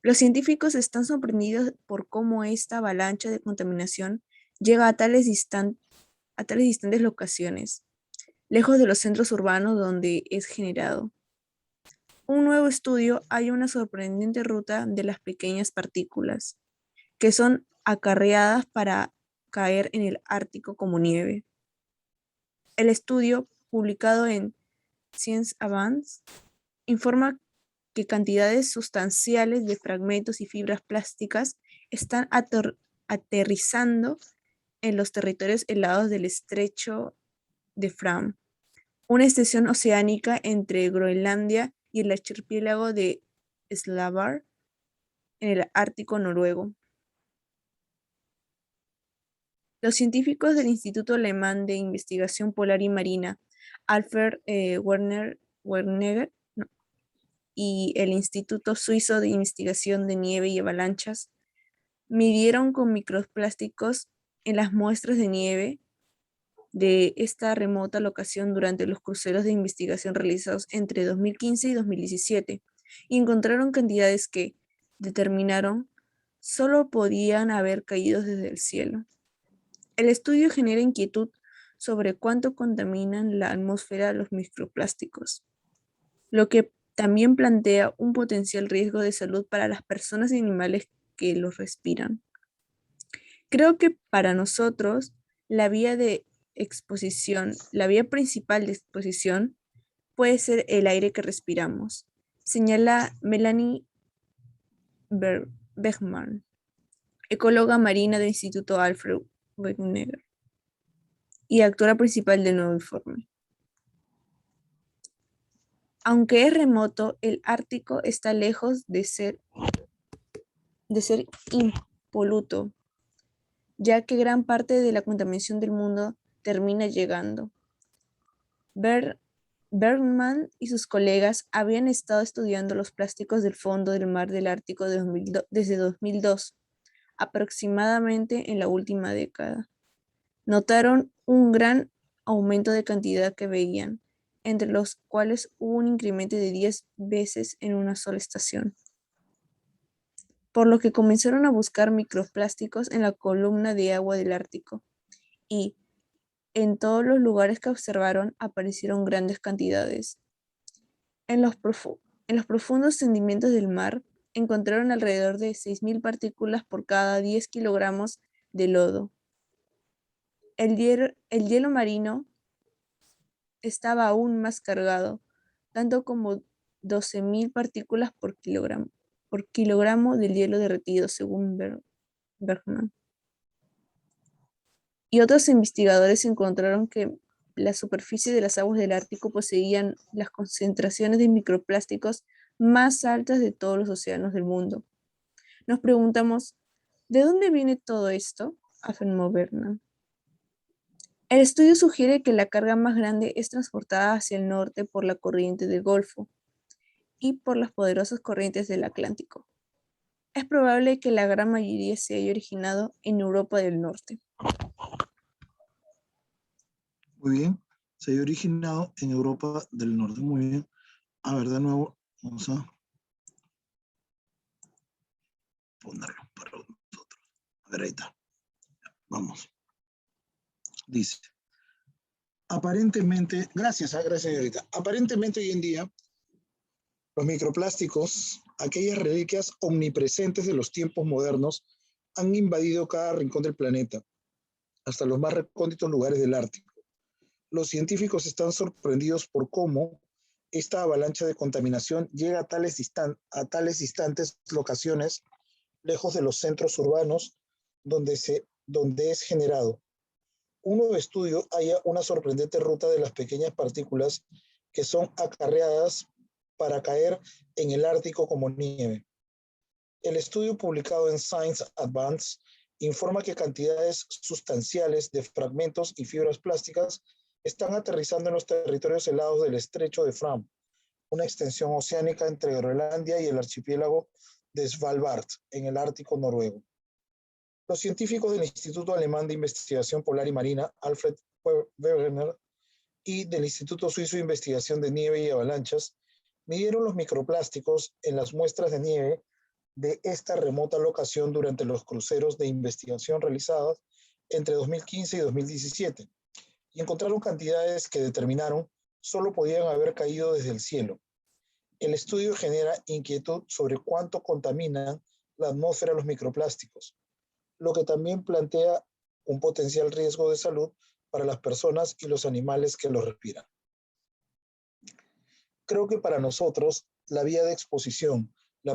Los científicos están sorprendidos por cómo esta avalancha de contaminación llega a tales distantes locaciones, lejos de los centros urbanos donde es generado. Un nuevo estudio halla una sorprendente ruta de las pequeñas partículas, que son acarreadas para caer en el Ártico como nieve. El estudio, publicado en Science Advance, informa que cantidades sustanciales de fragmentos y fibras plásticas están aterrizando en los territorios helados del estrecho de Fram, una extensión oceánica entre Groenlandia y el archipiélago de Svalbard en el Ártico noruego. Los científicos del Instituto Alemán de Investigación Polar y Marina, Alfred Werner, no, y el Instituto Suizo de Investigación de Nieve y Avalanchas midieron con microplásticos en las muestras de nieve de esta remota locación durante los cruceros de investigación realizados entre 2015 y 2017 y encontraron cantidades que, determinaron, solo podían haber caído desde el cielo. El estudio genera inquietud sobre cuánto contaminan la atmósfera los microplásticos, lo que también plantea un potencial riesgo de salud para las personas y animales que los respiran. Creo que para nosotros la vía la vía principal de exposición puede ser el aire que respiramos, señala Melanie Bergman, ecóloga marina del Instituto Alfred Wegener y autora principal del nuevo informe. Aunque es remoto, el Ártico está lejos de ser impoluto, ya que gran parte de la contaminación del mundo termina llegando. Bergman y sus colegas habían estado estudiando los plásticos del fondo del mar del Ártico desde 2002, aproximadamente en la última década. Notaron un gran aumento de cantidad que veían, entre los cuales hubo un incremento de 10 veces en una sola estación, por lo que comenzaron a buscar microplásticos en la columna de agua del Ártico, y en todos los lugares que observaron aparecieron grandes cantidades. En los profundos sedimentos del mar encontraron alrededor de 6.000 partículas por cada 10 kilogramos de lodo. El hielo marino estaba aún más cargado, tanto como 12.000 partículas por kilogramo del hielo derretido, según Bergman. Y otros investigadores encontraron que la superficie de las aguas del Ártico poseían las concentraciones de microplásticos más altas de todos los océanos del mundo. Nos preguntamos, ¿de dónde viene todo esto?, afirmó Bergman. El estudio sugiere que la carga más grande es transportada hacia el norte por la corriente del Golfo y por las poderosas corrientes del Atlántico. Es probable que la gran mayoría se haya originado en Europa del Norte. Muy bien. Se haya originado en Europa del Norte. Muy bien. A ver, de nuevo, vamos a ponerlo para nosotros. A ver, ahí está. Vamos. Dice, aparentemente, gracias señorita, aparentemente hoy en día los microplásticos, aquellas reliquias omnipresentes de los tiempos modernos, han invadido cada rincón del planeta, hasta los más recónditos lugares del Ártico. Los científicos están sorprendidos por cómo esta avalancha de contaminación llega a tales distantes locaciones, lejos de los centros urbanos donde es generado. Un nuevo estudio halla una sorprendente ruta de las pequeñas partículas que son acarreadas para caer en el Ártico como nieve. El estudio publicado en Science Advance informa que cantidades sustanciales de fragmentos y fibras plásticas están aterrizando en los territorios helados del estrecho de Fram, una extensión oceánica entre Groenlandia y el archipiélago de Svalbard, en el Ártico noruego. Los científicos del Instituto Alemán de Investigación Polar y Marina, Alfred Wegener, y del Instituto Suizo de Investigación de Nieve y Avalanchas, midieron los microplásticos en las muestras de nieve de esta remota locación durante los cruceros de investigación realizados entre 2015 y 2017, y encontraron cantidades que determinaron solo podían haber caído desde el cielo. El estudio genera inquietud sobre cuánto contaminan la atmósfera los microplásticos, lo que también plantea un potencial riesgo de salud para las personas y los animales que los respiran. Creo que para nosotros la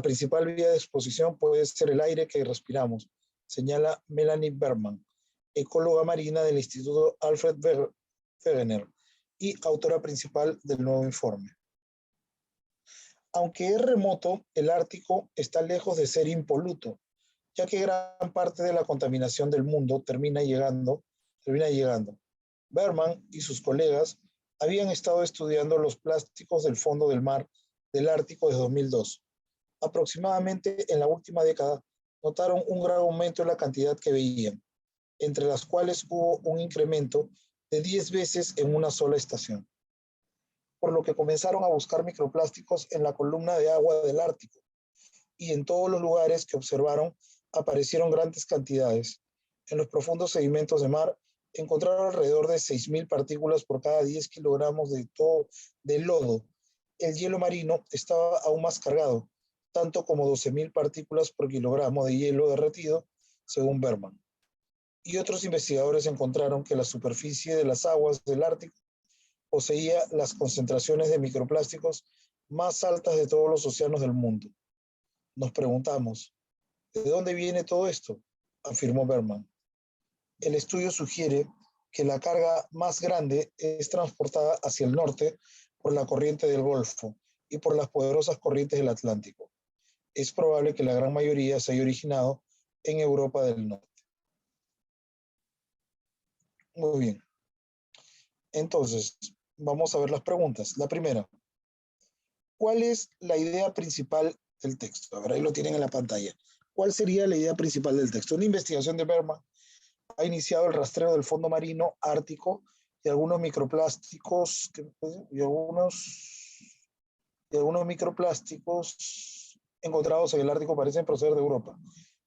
principal vía de exposición puede ser el aire que respiramos, señala Melanie Bergman, ecóloga marina del Instituto Alfred Wegener y autora principal del nuevo informe. Aunque es remoto, el Ártico está lejos de ser impoluto, ya que gran parte de la contaminación del mundo termina llegando. Bergman y sus colegas habían estado estudiando los plásticos del fondo del mar del Ártico desde 2002. Aproximadamente en la última década notaron un gran aumento en la cantidad que veían, entre las cuales hubo un incremento de 10 veces en una sola estación, por lo que comenzaron a buscar microplásticos en la columna de agua del Ártico, y en todos los lugares que observaron aparecieron grandes cantidades. En los profundos sedimentos de mar encontraron alrededor de 6.000 partículas por cada 10 kilogramos de lodo. El hielo marino estaba aún más cargado, tanto como 12.000 partículas por kilogramo de hielo derretido, según Bergman. Y otros investigadores encontraron que la superficie de las aguas del Ártico poseía las concentraciones de microplásticos más altas de todos los océanos del mundo. Nos preguntamos, ¿de dónde viene todo esto?, afirmó Bergman. El estudio sugiere que la carga más grande es transportada hacia el norte por la corriente del Golfo y por las poderosas corrientes del Atlántico. Es probable que la gran mayoría se haya originado en Europa del Norte. Muy bien. Entonces, vamos a ver las preguntas. La primera, ¿cuál es la idea principal del texto? A ver, ahí lo tienen en la pantalla. ¿Cuál sería la idea principal del texto? Una investigación de Bergman ha iniciado el rastreo del fondo marino ártico y algunos microplásticos y algunos microplásticos encontrados en el Ártico parecen proceder de Europa.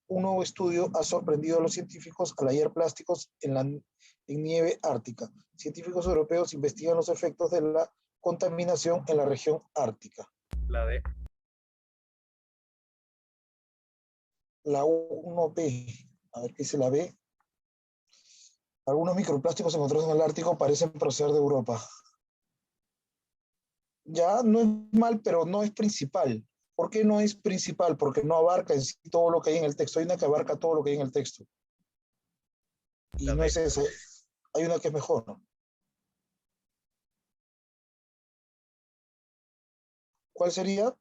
Un nuevo estudio ha sorprendido a los científicos al hallar plásticos en nieve ártica. Científicos europeos investigan los efectos de la contaminación en la región ártica. La D. La 1B. A ver qué dice la B. Algunos microplásticos encontrados en el Ártico parecen proceder de Europa. Ya no es mal, pero no es principal. ¿Por qué no es principal? Porque no abarca en sí todo lo que hay en el texto. Hay una que abarca todo lo que hay en el texto. Y La no B. es eso. Hay una que es mejor, ¿no? ¿Cuál sería?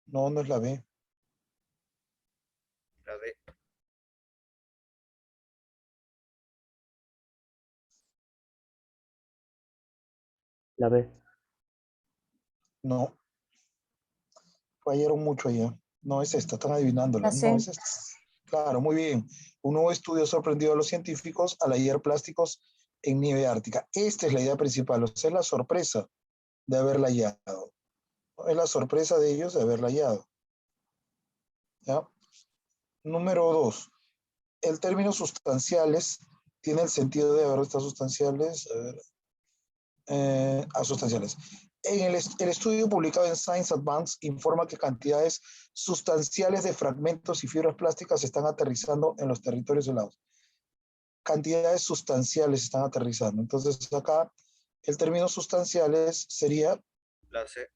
No, no es la B. La D. La B. No, fallaron mucho allá. No es esta, están adivinándola. La No C. es esta. Claro, muy bien. Un nuevo estudio sorprendió a los científicos al hallar plásticos en nieve ártica. Esta es la idea principal, o sea, es la sorpresa de haberla hallado. Es la sorpresa de ellos de haberla hallado. ¿Ya? Número 2. El término sustanciales tiene el sentido de, a ver, estas sustanciales, a ver, sustanciales. El estudio publicado en Science Advance informa que cantidades sustanciales de fragmentos y fibras plásticas están aterrizando en los territorios helados. Cantidades sustanciales están aterrizando. Entonces acá el término sustanciales sería La C.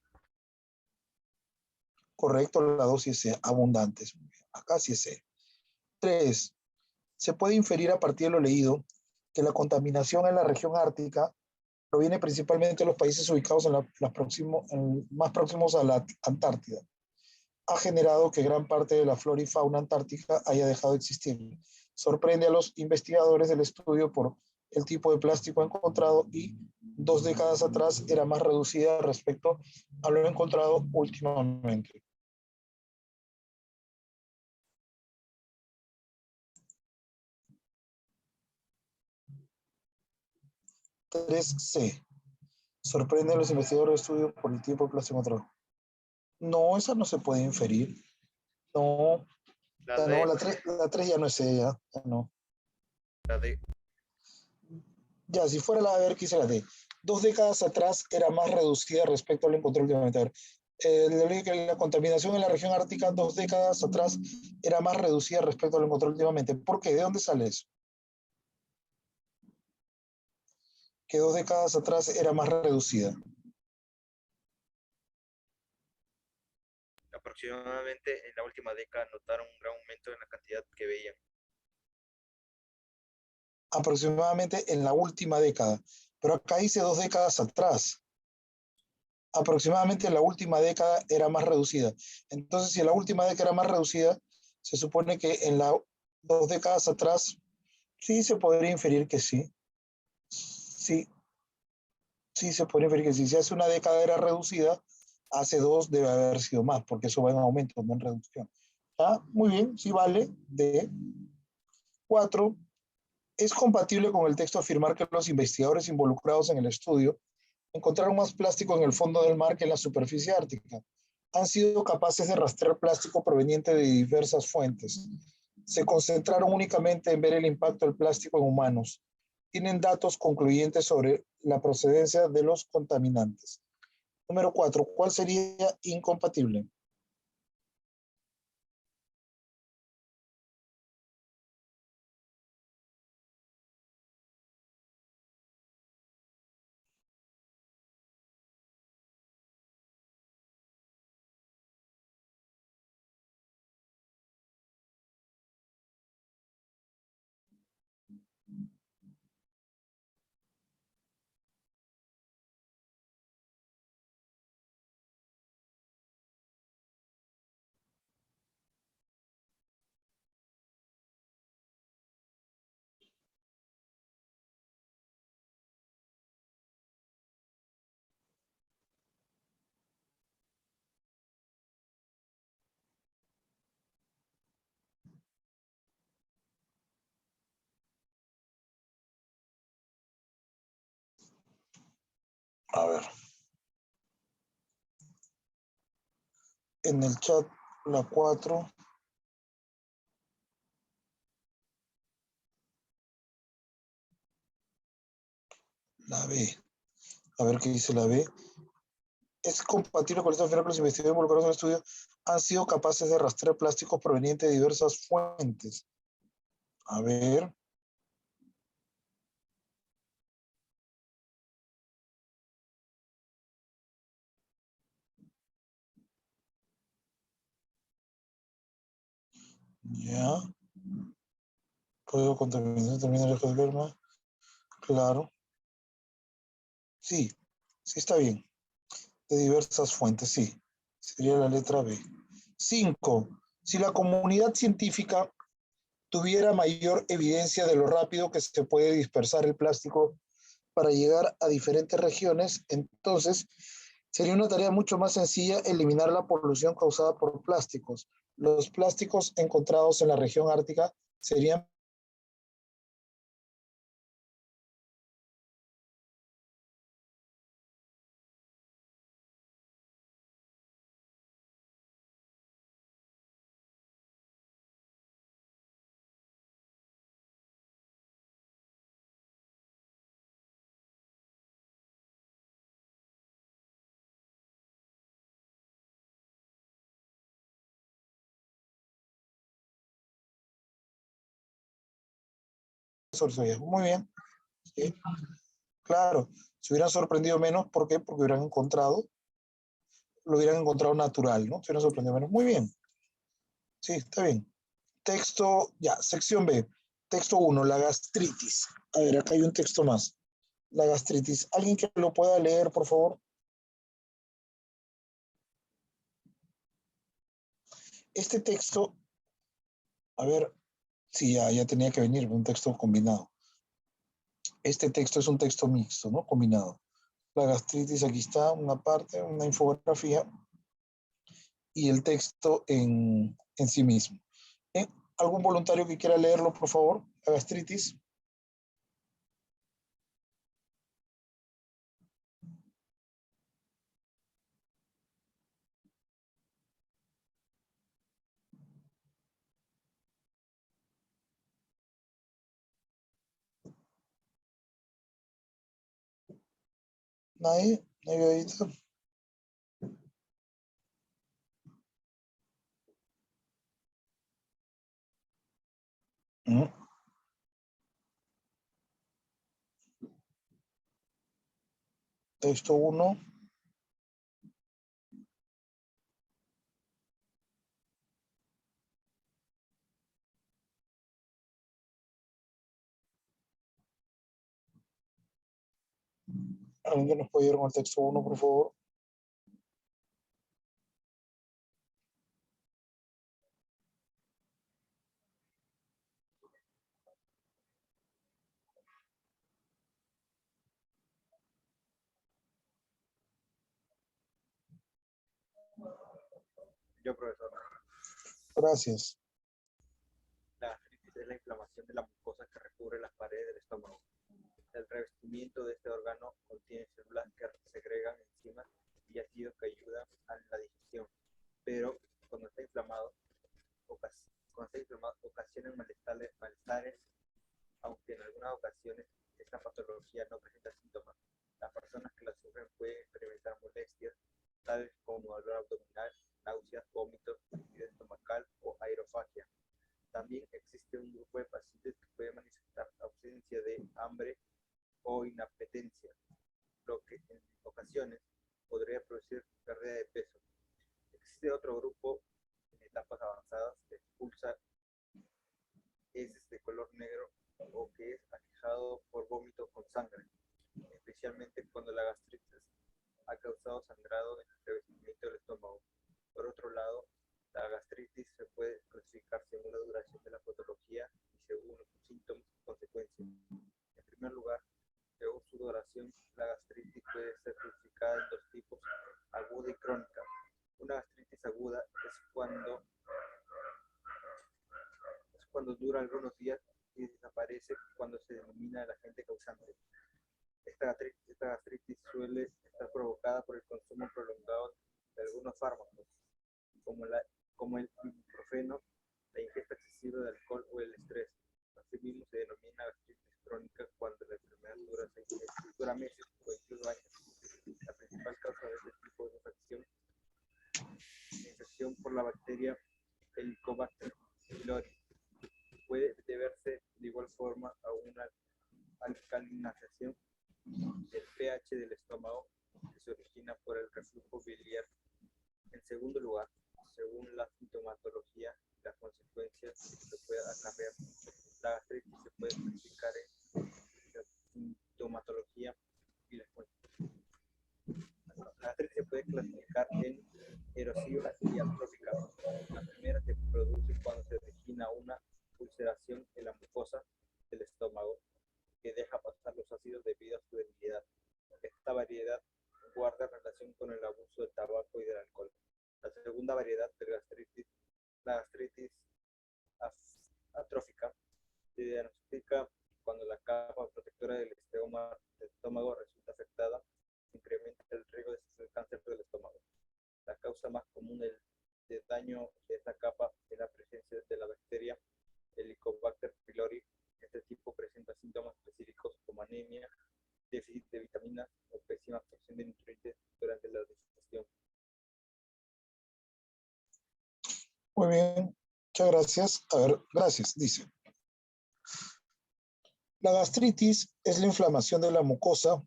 correcto, la dosis C, abundantes. Acá sí es C. 3. Se puede inferir a partir de lo leído que la contaminación en la región ártica proviene principalmente de los países ubicados más próximos a la Antártida. Ha generado que gran parte de la flora y fauna antártica haya dejado de existir. Sorprende a los investigadores del estudio por el tipo de plástico encontrado y 2 décadas atrás era más reducida respecto a lo encontrado últimamente. 3C. Sorprende a los investigadores del estudio por el tipo de plástico encontrado. No, esa no se puede inferir. No, La ya no, D. la 3 ya no es ella, ya no. La D. Ya, si fuera la A ver, quise la D. 2 décadas atrás era más reducida respecto al encontrado últimamente. A ver, la contaminación en la región ártica 2 décadas atrás era más reducida respecto al encontrado últimamente. ¿Por qué? ¿De dónde sale eso? Que 2 décadas atrás era más reducida. Aproximadamente en la última década notaron un gran aumento en la cantidad que veían. Aproximadamente en la última década. Pero acá dice 2 décadas atrás. Aproximadamente en la última década era más reducida. Entonces, si en la última década era más reducida, se supone que en las 2 décadas atrás sí se podría inferir que sí. Sí, sí se podría inferir que sí. Si hace una década era reducida, hace 2 debe haber sido más, porque eso va en aumento, no en reducción. ¿Ah? Muy bien, sí vale. De 4. Es compatible con el texto afirmar que los investigadores involucrados en el estudio encontraron más plástico en el fondo del mar que en la superficie ártica. Han sido capaces de rastrear plástico proveniente de diversas fuentes. Se concentraron únicamente en ver el impacto del plástico en humanos. Tienen datos concluyentes sobre la procedencia de los contaminantes. Número 4. ¿Cuál sería incompatible? A ver. En el chat, la 4. La B. A ver qué dice la B. es compatible con esta final que los investigadores involucrados en el estudio han sido capaces de rastrear plásticos provenientes de diversas fuentes. A ver. Ya. Código contaminación termina lejos del verma. Claro. Sí, sí está bien. De diversas fuentes, sí. Sería la letra B. 5. Si la comunidad científica tuviera mayor evidencia de lo rápido que se puede dispersar el plástico para llegar a diferentes regiones, entonces sería una tarea mucho más sencilla eliminar la polución causada por plásticos. Los plásticos encontrados en la región ártica serían sorprendidos. Muy bien. Sí, claro, se hubieran sorprendido menos. ¿Por qué? Porque lo hubieran encontrado natural, ¿no? Se hubieran sorprendido menos. Muy bien. Sí, está bien. Texto, ya, sección B. Texto 1, la gastritis. A ver, acá hay un texto más. La gastritis. ¿Alguien que lo pueda leer, por favor? Este texto, a ver, sí, ya tenía que venir un texto combinado. Este texto es un texto mixto, ¿no? Combinado. La gastritis, aquí está una parte, una infografía y el texto en sí mismo. ¿Eh? ¿Algún voluntario que quiera leerlo, por favor? La gastritis. ¿Nadie? ¿Nadie ahorita? Texto 1. ¿Alguien que nos puede ir con el texto 1, por favor? Yo, profesor. Gracias. La gastritis es la inflamación de la mucosa que recubre las paredes del estómago. El revestimiento de este órgano contiene células que segregan enzimas y ácidos que ayudan a la digestión, pero cuando está inflamado, ocasiona malestares, aunque en algunas ocasiones esta patología no presenta síntomas. Las personas que la sufren pueden experimentar molestias, tales como dolor abdominal, náuseas, vómitos, rigidez estomacal o aerofagia. También existe un grupo de pacientes que pueden manifestar ausencia de hambre o inapetencia, lo que en ocasiones podría producir pérdida de peso. Existe otro grupo en etapas avanzadas que expulsa heces de color negro o que es aquejado por vómitos con sangre, especialmente cuando la gastritis ha causado sangrado en el revestimiento del estómago. Por otro lado, la gastritis se puede clasificar según la duración de la patología y según los síntomas y consecuencias. En primer lugar, según su duración, la gastritis puede ser clasificada en dos tipos, aguda y crónica. Una gastritis aguda es cuando dura algunos días y desaparece cuando se denomina el agente causante. Esta gastritis suele estar provocada por el consumo prolongado de algunos fármacos, como el ibuprofeno, la ingesta excesiva de alcohol o el estrés. Asimismo, se denomina gastritis crónica cuando la enfermedad dura meses o incluso años. La principal causa de este tipo de Helicobacter pylori. Puede deberse de igual forma a una alcalinización del pH del estómago que se origina por el reflujo biliar. En segundo lugar, según la sintomatología y las consecuencias que se pueda acarrear, la gastritis se puede clasificar en la sintomatología y las consecuencias. La gastritis se puede clasificar en erosiva y atrófica. La primera se produce cuando se origina una ulceración en la mucosa del estómago que deja pasar los ácidos debido a su debilidad. Esta variedad guarda relación con el abuso del tabaco y del alcohol. La segunda variedad de la gastritis atrófica, se diagnostica cuando la capa protectora del estómago resulta afectada, se incrementa el riesgo de cáncer del estómago. La causa más común de daño de esta capa es la presencia de la bacteria Helicobacter pylori. Este tipo presenta síntomas específicos como anemia, déficit de vitaminas o pésima absorción de nutrientes durante la digestión. Muy bien, muchas gracias. A ver, gracias, dice. La gastritis es la inflamación de la mucosa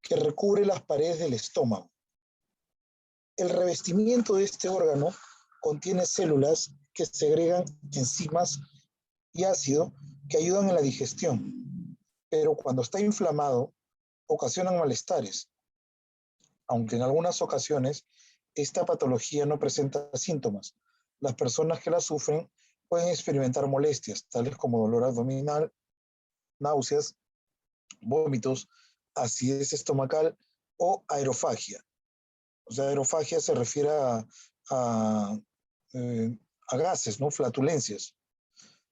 que recubre las paredes del estómago. El revestimiento de este órgano contiene células que segregan enzimas y ácido que ayudan en la digestión, pero cuando está inflamado, ocasionan malestares, aunque en algunas ocasiones esta patología no presenta síntomas. Las personas que la sufren pueden experimentar molestias, tales como dolor abdominal, náuseas, vómitos, acidez estomacal o aerofagia. O sea, aerofagia se refiere a gases, ¿no? Flatulencias.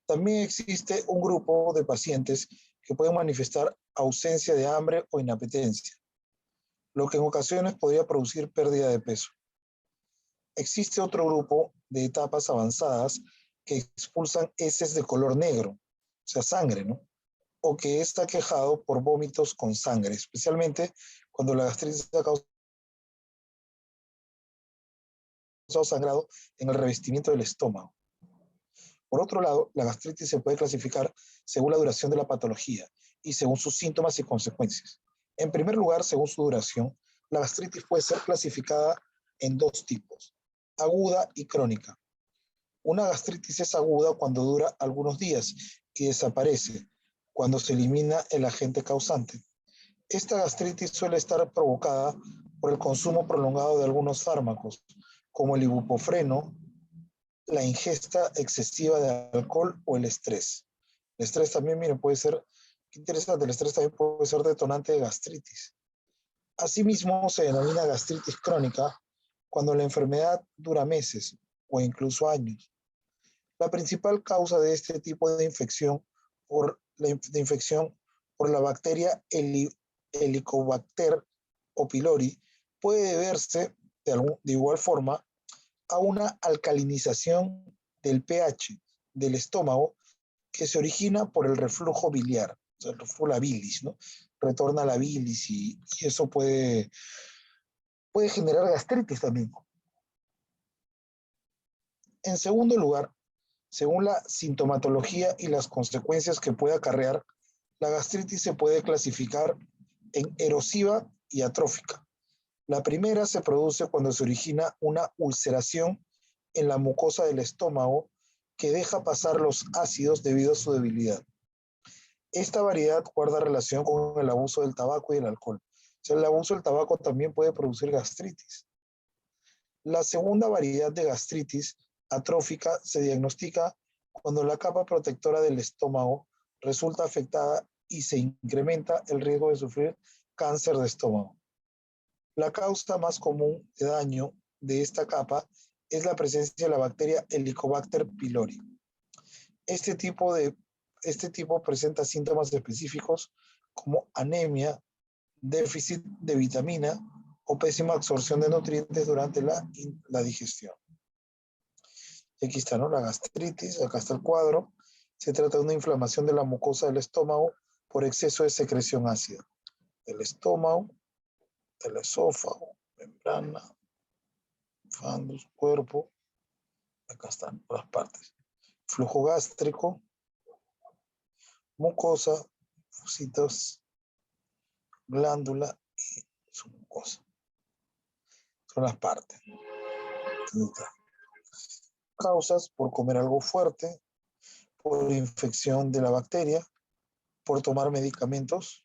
También existe un grupo de pacientes que pueden manifestar ausencia de hambre o inapetencia, lo que en ocasiones podría producir pérdida de peso. Existe otro grupo de etapas avanzadas que expulsan heces de color negro, o sea, sangre, ¿no? O que está aquejado por vómitos con sangre, especialmente cuando la gastritis ha causado sangrado en el revestimiento del estómago. Por otro lado, la gastritis se puede clasificar según la duración de la patología y según sus síntomas y consecuencias. En primer lugar, según su duración, la gastritis puede ser clasificada en dos tipos, aguda y crónica. Una gastritis es aguda cuando dura algunos días y desaparece cuando se elimina el agente causante. Esta gastritis suele estar provocada por el consumo prolongado de algunos fármacos, como el ibuprofeno, la ingesta excesiva de alcohol o el estrés. El estrés también, miren, puede ser, qué interesante, el estrés también puede ser detonante de gastritis. Asimismo, se denomina gastritis crónica cuando la enfermedad dura meses o incluso años. La principal causa de este tipo de infección por la bacteria Helicobacter o pylori puede deberse de igual forma a una alcalinización del pH del estómago que se origina por el reflujo biliar, o sea, el reflujo de la bilis, ¿no? Retorna la bilis y eso puede generar gastritis también. En segundo lugar, según la sintomatología y las consecuencias que puede acarrear, la gastritis se puede clasificar en erosiva y atrófica. La primera se produce cuando se origina una ulceración en la mucosa del estómago que deja pasar los ácidos debido a su debilidad. Esta variedad guarda relación con el abuso del tabaco y el alcohol. O sea, el abuso del tabaco también puede producir gastritis. La segunda variedad de gastritis atrófica se diagnostica cuando la capa protectora del estómago resulta afectada y se incrementa el riesgo de sufrir cáncer de estómago. La causa más común de daño de esta capa es la presencia de la bacteria Helicobacter pylori. Este tipo presenta síntomas específicos como anemia, déficit de vitamina o pésima absorción de nutrientes durante la digestión. Y aquí está, ¿no? La gastritis, acá está el cuadro. Se trata de una inflamación de la mucosa del estómago por exceso de secreción ácida. El estómago, el esófago, membrana, fundus, cuerpo, Acá están todas partes. Flujo gástrico, mucosa, fusitos, glándula y su mucosa. Son las partes. Causas por comer algo fuerte, por infección de la bacteria, por tomar medicamentos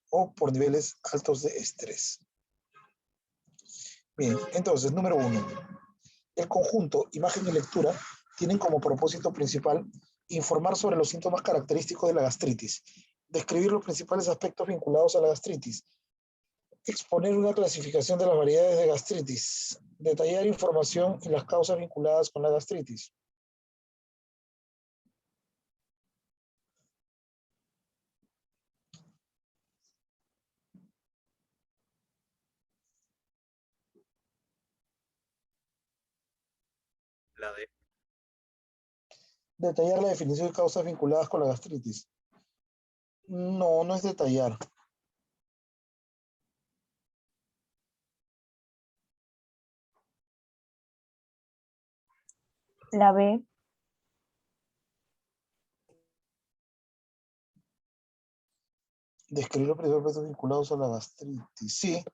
o por niveles altos de estrés. Bien, entonces, número 1. El conjunto imagen y lectura tienen como propósito principal informar sobre los síntomas característicos de la gastritis, describir los principales aspectos vinculados a la gastritis, exponer una clasificación de las variedades de gastritis, detallar información y las causas vinculadas con la gastritis. La D. Detallar la definición de causas vinculadas con la gastritis. No, no es detallar. La B. Describir los principales aspectos vinculados a la gastritis. Sí,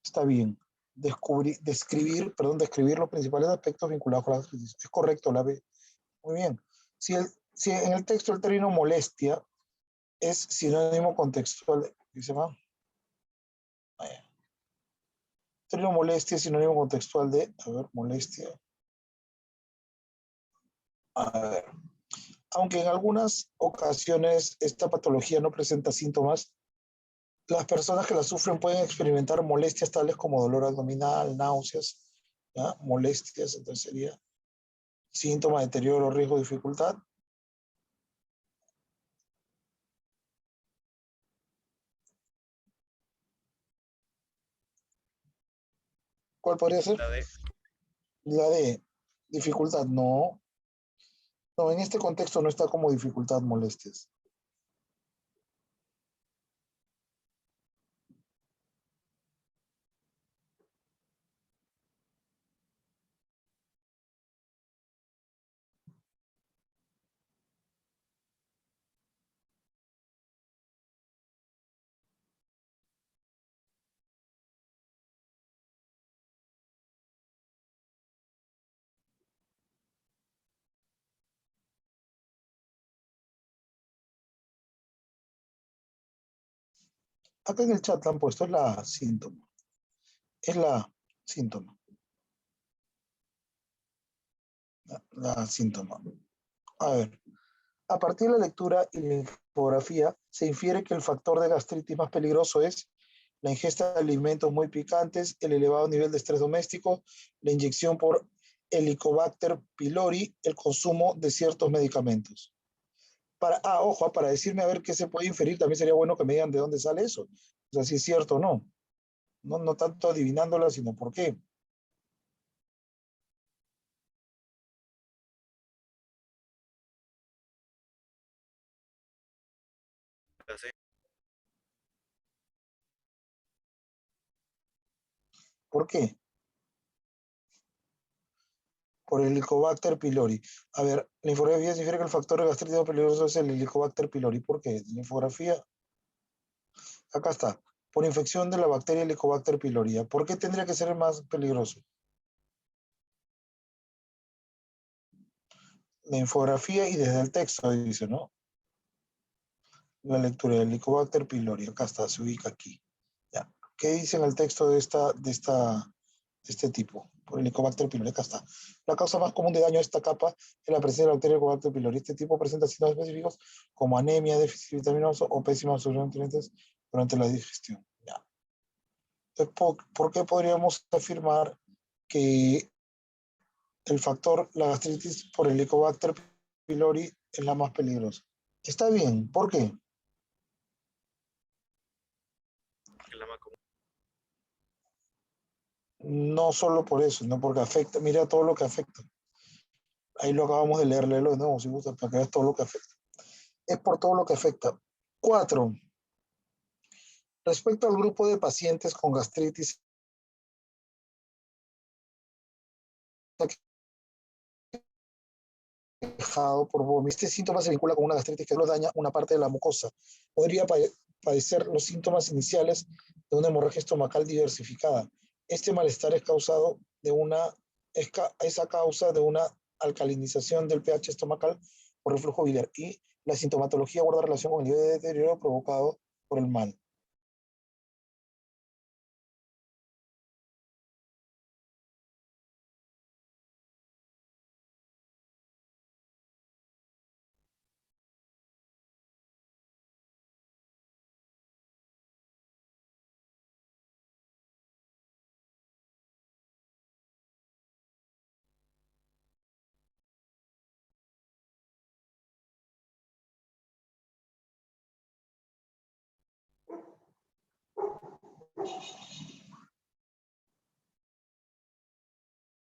está bien. Describir los principales aspectos vinculados con la gastritis. Es correcto, la B. Muy bien. Si en el texto el término molestia es sinónimo contextual, ¿qué se llama? El término molestia es sinónimo contextual de, a ver, molestia. A ver. Aunque en algunas ocasiones esta patología no presenta síntomas, las personas que la sufren pueden experimentar molestias tales como dolor abdominal, náuseas, ¿ya? Molestias, entonces sería síntoma, deterioro, riesgo, dificultad. ¿Cuál podría ser? La D. La de dificultad, no. No, en este contexto no está como dificultad, molestias. Acá en el chat han puesto, es la síntoma. Es la síntoma. La síntoma. A ver. A partir de la lectura y la infografía, se infiere que el factor de gastritis más peligroso es la ingesta de alimentos muy picantes, el elevado nivel de estrés doméstico, la inyección por Helicobacter pylori, el consumo de ciertos medicamentos. Ojo, para decirme a ver qué se puede inferir, también sería bueno que me digan de dónde sale eso. O sea, si es cierto o no. No tanto adivinándola, sino por qué. La C. ¿Por qué? Por el Helicobacter pylori. A ver, la infografía se infiere que el factor de gastritis más peligroso es el Helicobacter pylori. ¿Por qué? La infografía, acá está. Por infección de la bacteria Helicobacter pylori. ¿Por qué tendría que ser el más peligroso? La infografía y desde el texto dice, ¿no? La lectura del Helicobacter pylori. Acá está, se ubica aquí. Ya. ¿Qué dice en el texto de este tipo? Por Helicobacter pylori. Acá está. La causa más común de daño a esta capa es la presencia de la bacteria Helicobacter pylori. Este tipo presenta síntomas específicos como anemia, déficit vitaminoso o pésima absorción de nutrientes durante la digestión. Ya. Entonces, ¿por qué podríamos afirmar que el factor, la gastritis por el Helicobacter pylori es la más peligrosa? Está bien, ¿por qué? Es la más común. No solo por eso, sino porque afecta, mira todo lo que afecta. Ahí lo acabamos de leer, léelo de nuevo si gusta, para que veas todo lo que afecta. Es por todo lo que afecta. 4. Respecto al grupo de pacientes con gastritis aquejado por vómito. Este síntoma se vincula con una gastritis que no daña una parte de la mucosa. Podría padecer los síntomas iniciales de una hemorragia estomacal diversificada. Este malestar es causado de es a causa de una alcalinización del pH estomacal por reflujo biliar, y la sintomatología guarda relación con el nivel de deterioro provocado por el mal.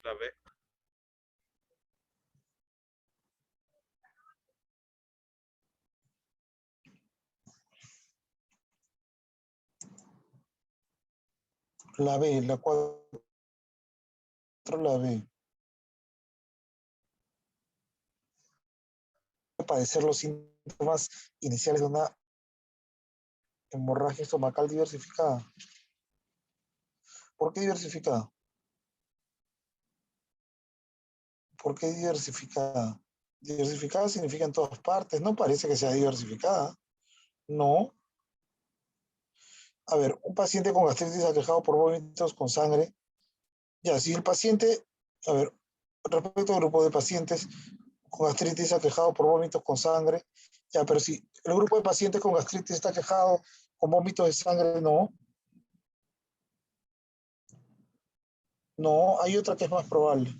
La B. La B, la 4, la B. Padecer los síntomas iniciales de una hemorragia estomacal diversificada. ¿Por qué diversificada? ¿Por qué diversificada? Diversificada significa en todas partes. No parece que sea diversificada. No. A ver, un paciente con gastritis aquejado por vómitos con sangre. Ya, si el paciente, a ver, respecto al grupo de pacientes con gastritis aquejado por vómitos con sangre, ya, pero si el grupo de pacientes con gastritis está aquejado con vómitos de sangre, no. No, hay otra que es más probable.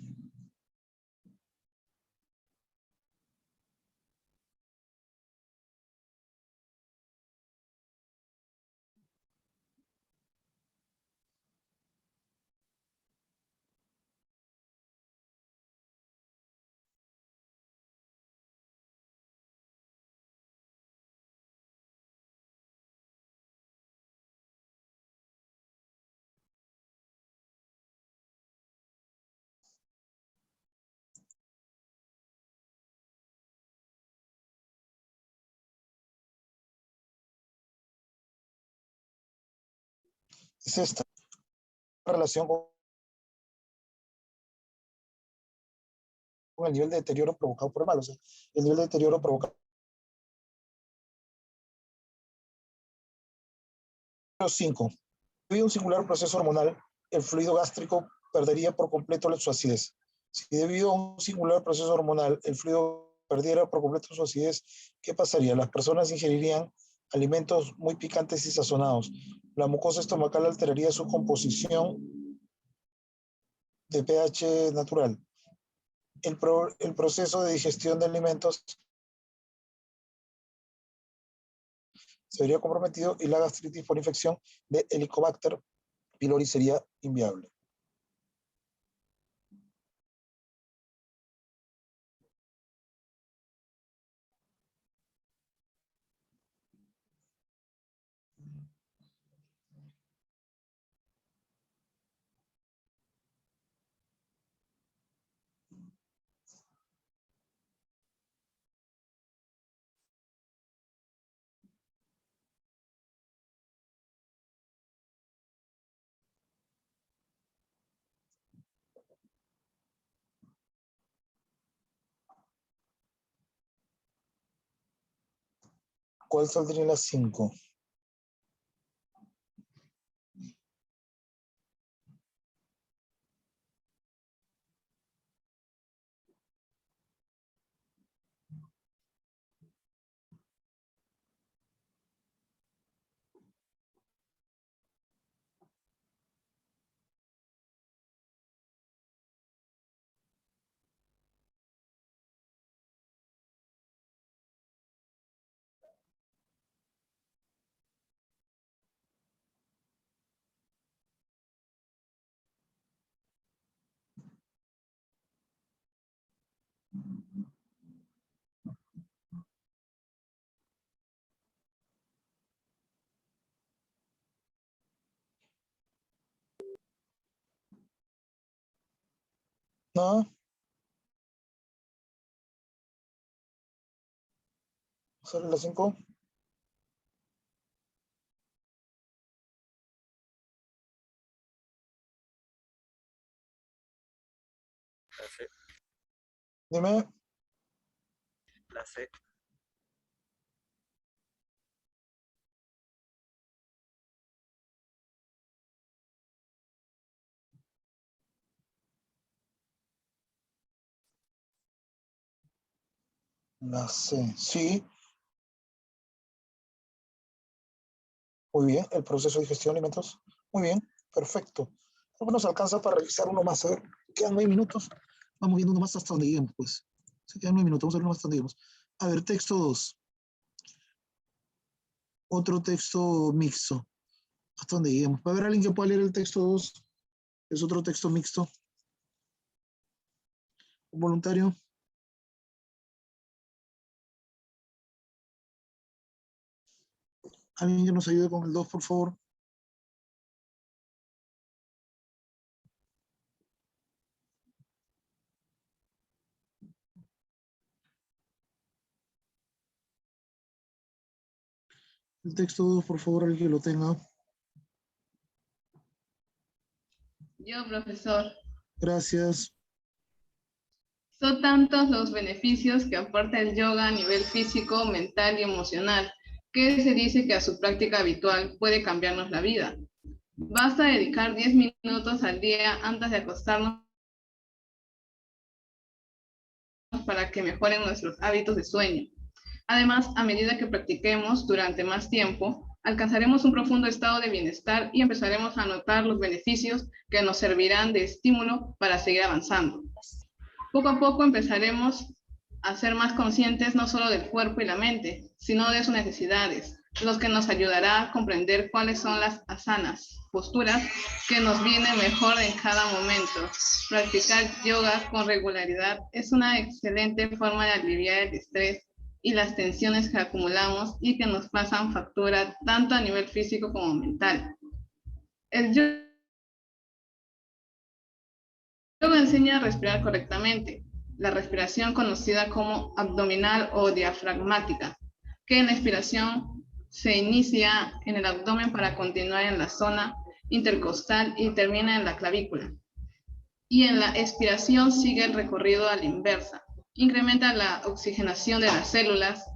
Es esta relación con el nivel de deterioro provocado por el mal. O sea, el nivel de deterioro provocado. 5. Debido a un singular proceso hormonal, el fluido gástrico perdería por completo su acidez. Si debido a un singular proceso hormonal el fluido perdiera por completo su acidez, ¿qué pasaría? Las personas ingerirían alimentos muy picantes y sazonados. La mucosa estomacal alteraría su composición de pH natural. El proceso de digestión de alimentos se vería comprometido y la gastritis por infección de Helicobacter pylori sería inviable. ¿Cuál saldría la 5? ¿No? ¿Sale las 5? La C. Dime. La C. La C. Sí. Muy bien. El proceso de digestión de alimentos. Muy bien. Perfecto. ¿Cómo nos alcanza para revisar uno más? A ver, quedan 9 minutos. Vamos viendo uno más hasta donde lleguemos, pues. Se quedan 9 minutos. Vamos a ver uno más hasta donde lleguemos. A ver, texto 2. Otro texto mixto. Hasta donde lleguemos. ¿Va a haber alguien que pueda leer el texto 2? Es otro texto mixto. ¿Un voluntario? ¿Alguien que nos ayude con el 2, por favor? El texto 2, por favor, alguien que lo tenga. Yo, profesor. Gracias. Son tantos los beneficios que aporta el yoga a nivel físico, mental y emocional, que se dice que a su práctica habitual puede cambiarnos la vida. Basta dedicar 10 minutos al día antes de acostarnos para que mejoren nuestros hábitos de sueño. Además, a medida que practiquemos durante más tiempo, alcanzaremos un profundo estado de bienestar y empezaremos a notar los beneficios que nos servirán de estímulo para seguir avanzando. Poco a poco empezaremos a ser más conscientes no solo del cuerpo y la mente, sino de sus necesidades, lo que nos ayudará a comprender cuáles son las asanas, posturas que nos vienen mejor en cada momento. Practicar yoga con regularidad es una excelente forma de aliviar el estrés y las tensiones que acumulamos y que nos pasan factura tanto a nivel físico como mental. El yoga enseña a respirar correctamente, la respiración conocida como abdominal o diafragmática, que en la expiración se inicia en el abdomen para continuar en la zona intercostal y termina en la clavícula. Y en la expiración sigue el recorrido a la inversa. Incrementa la oxigenación de las células.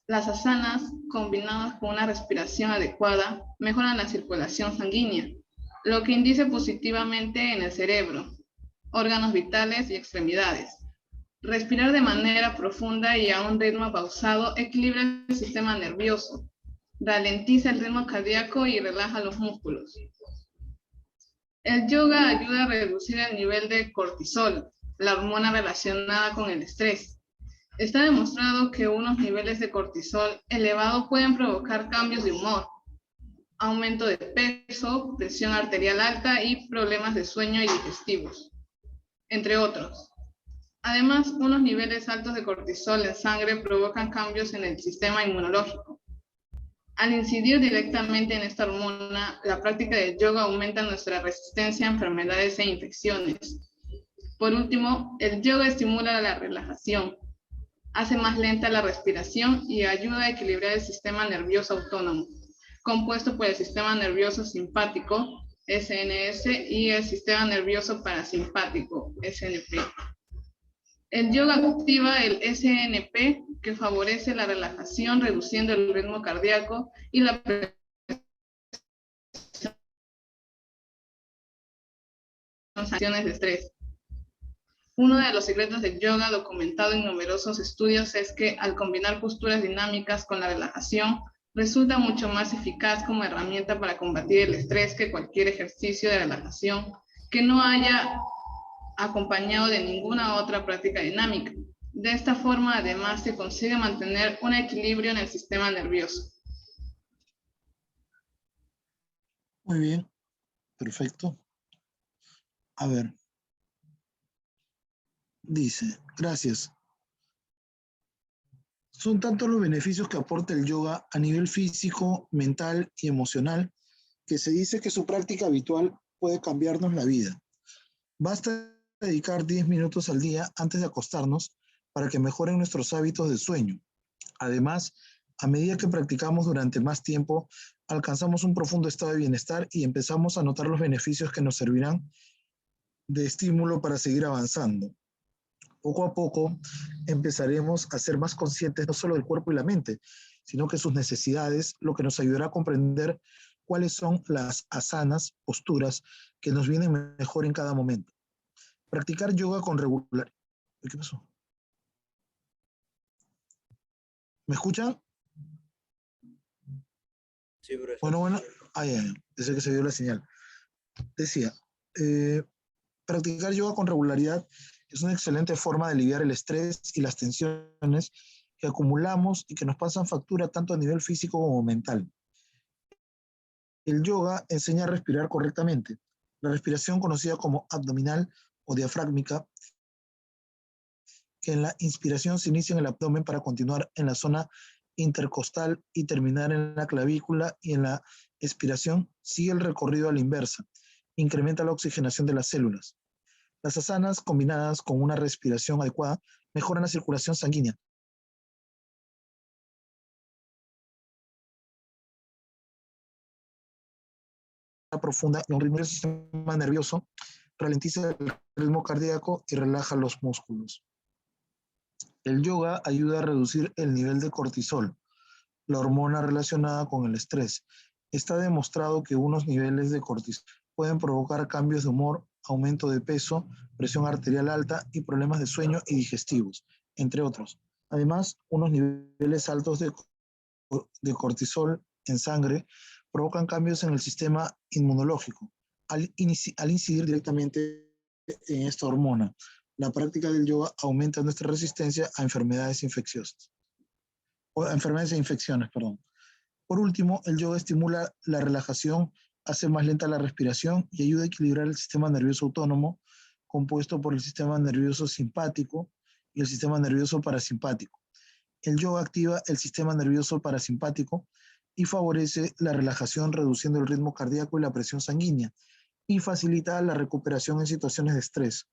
Las asanas, combinadas con una respiración adecuada, mejoran la circulación sanguínea, lo que indica positivamente en el cerebro, órganos vitales y extremidades. Respirar de manera profunda y a un ritmo pausado equilibra el sistema nervioso, ralentiza el ritmo cardíaco y relaja los músculos. El yoga ayuda a reducir el nivel de cortisol, la hormona relacionada con el estrés. Está demostrado que unos niveles de cortisol elevados pueden provocar cambios de humor, aumento de peso, presión arterial alta y problemas de sueño y digestivos, entre otros. Además, unos niveles altos de cortisol en sangre provocan cambios en el sistema inmunológico. Al incidir directamente en esta hormona, la práctica de yoga aumenta nuestra resistencia a enfermedades e infecciones. Por último, el yoga estimula la relajación, hace más lenta la respiración y ayuda a equilibrar el sistema nervioso autónomo, compuesto por el sistema nervioso simpático, SNS, y el sistema nervioso parasimpático, SNP. El yoga activa el SNP, que favorece la relajación, reduciendo el ritmo cardíaco y la sensaciones de estrés. Uno de los secretos del yoga documentado en numerosos estudios es que al combinar posturas dinámicas con la relajación, resulta mucho más eficaz como herramienta para combatir el estrés que cualquier ejercicio de relajación que no haya acompañado de ninguna otra práctica dinámica. De esta forma, además, se consigue mantener un equilibrio en el sistema nervioso. Muy bien. Perfecto. A ver. Dice, gracias. Son tantos los beneficios que aporta el yoga a nivel físico, mental y emocional que se dice que su práctica habitual puede cambiarnos la vida. Basta dedicar 10 minutos al día antes de acostarnos para que mejoren nuestros hábitos de sueño. Además, a medida que practicamos durante más tiempo, alcanzamos un profundo estado de bienestar y empezamos a notar los beneficios que nos servirán de estímulo para seguir avanzando. Poco a poco empezaremos a ser más conscientes no solo del cuerpo y la mente, sino que sus necesidades, lo que nos ayudará a comprender cuáles son las asanas, posturas, que nos vienen mejor en cada momento. Practicar yoga con regularidad. ¿Qué pasó? ¿Me escuchan? Sí, profesor. Bueno. Pensé que se vio la señal. Decía, practicar yoga con regularidad es una excelente forma de aliviar el estrés y las tensiones que acumulamos y que nos pasan factura tanto a nivel físico como mental. El yoga enseña a respirar correctamente. La respiración conocida como abdominal o diafrágmica, que en la inspiración se inicia en el abdomen para continuar en la zona intercostal y terminar en la clavícula, y en la expiración sigue el recorrido a la inversa. Incrementa la oxigenación de las células. Las asanas combinadas con una respiración adecuada mejoran la circulación sanguínea. Profunda y un ritmo del sistema nervioso, ralentiza el ritmo cardíaco y relaja los músculos. El yoga ayuda a reducir el nivel de cortisol, la hormona relacionada con el estrés. Está demostrado que unos niveles de cortisol pueden provocar cambios de humor, aumento de peso, presión arterial alta y problemas de sueño y digestivos, entre otros. Además, unos niveles altos de cortisol en sangre provocan cambios en el sistema inmunológico al incidir directamente en esta hormona. La práctica del yoga aumenta nuestra resistencia a enfermedades infecciosas, o a enfermedades e infecciones, perdón. Por último, el yoga estimula la relajación, hace más lenta la respiración y ayuda a equilibrar el sistema nervioso autónomo, compuesto por el sistema nervioso simpático y el sistema nervioso parasimpático. El yoga activa el sistema nervioso parasimpático y favorece la relajación, reduciendo el ritmo cardíaco y la presión sanguínea, y facilita la recuperación en situaciones de estrés.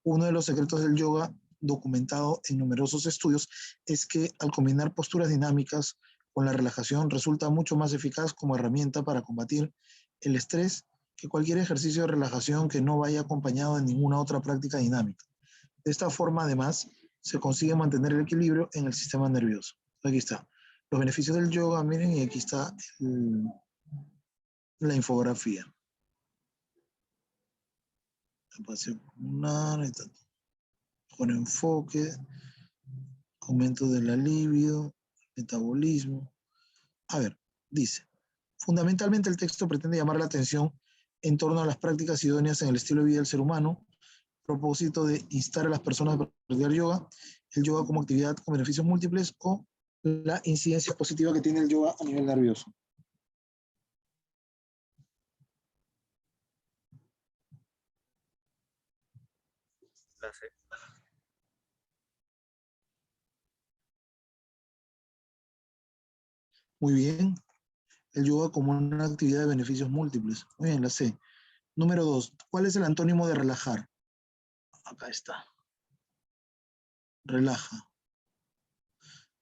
Uno de los secretos del yoga, documentado en numerosos estudios, es que al combinar posturas dinámicas con la relajación resulta mucho más eficaz como herramienta para combatir el estrés que cualquier ejercicio de relajación que no vaya acompañado de ninguna otra práctica dinámica. De esta forma, además, se consigue mantener el equilibrio en el sistema nervioso. Aquí está. Los beneficios del yoga, miren, y aquí está la infografía. Espacio pulmonar, mejor enfoque, aumento de la libido, metabolismo. A ver, dice, fundamentalmente el texto pretende llamar la atención en torno a las prácticas idóneas en el estilo de vida del ser humano, a propósito de instar a las personas a practicar yoga, el yoga como actividad con beneficios múltiples o la incidencia positiva que tiene el yoga a nivel nervioso. Clase. Muy bien. El yoga como una actividad de beneficios múltiples. Muy bien, la C. Número 2. ¿Cuál es el antónimo de relajar? Acá está. Relaja.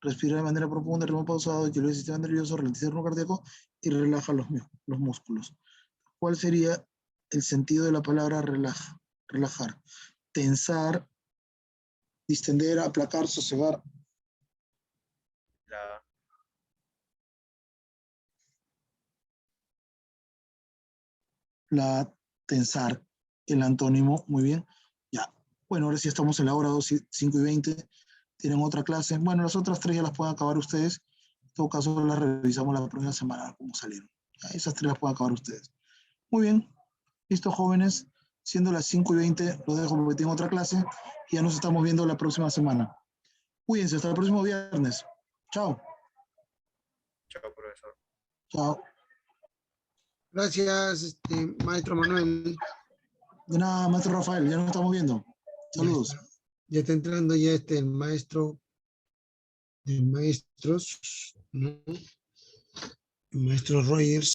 Respira de manera profunda, ritmo pausado, equilibra el sistema nervioso, ralentiza el ritmo cardíaco y relaja los músculos. ¿Cuál sería el sentido de la palabra relajar? Tensar, distender, aplacar, sosegar. La tensar, el antónimo, muy bien. Ya. Bueno, ahora sí estamos en la hora 5:20. Tienen otra clase. Bueno, las otras 3 ya las pueden acabar ustedes. En todo caso, las revisamos la próxima semana, cómo salieron. Ya, esas 3 las pueden acabar ustedes. Muy bien. Listo, jóvenes. Siendo las 5:20, los dejo porque tengo otra clase. Y ya nos estamos viendo la próxima semana. Cuídense, hasta el próximo viernes. Chao. Chao, profesor. Chao. Gracias, maestro Manuel. De nada, maestro Rafael, ya nos estamos viendo. Saludos. Ya está entrando ya el maestro de maestros, ¿no? El maestro Rogers.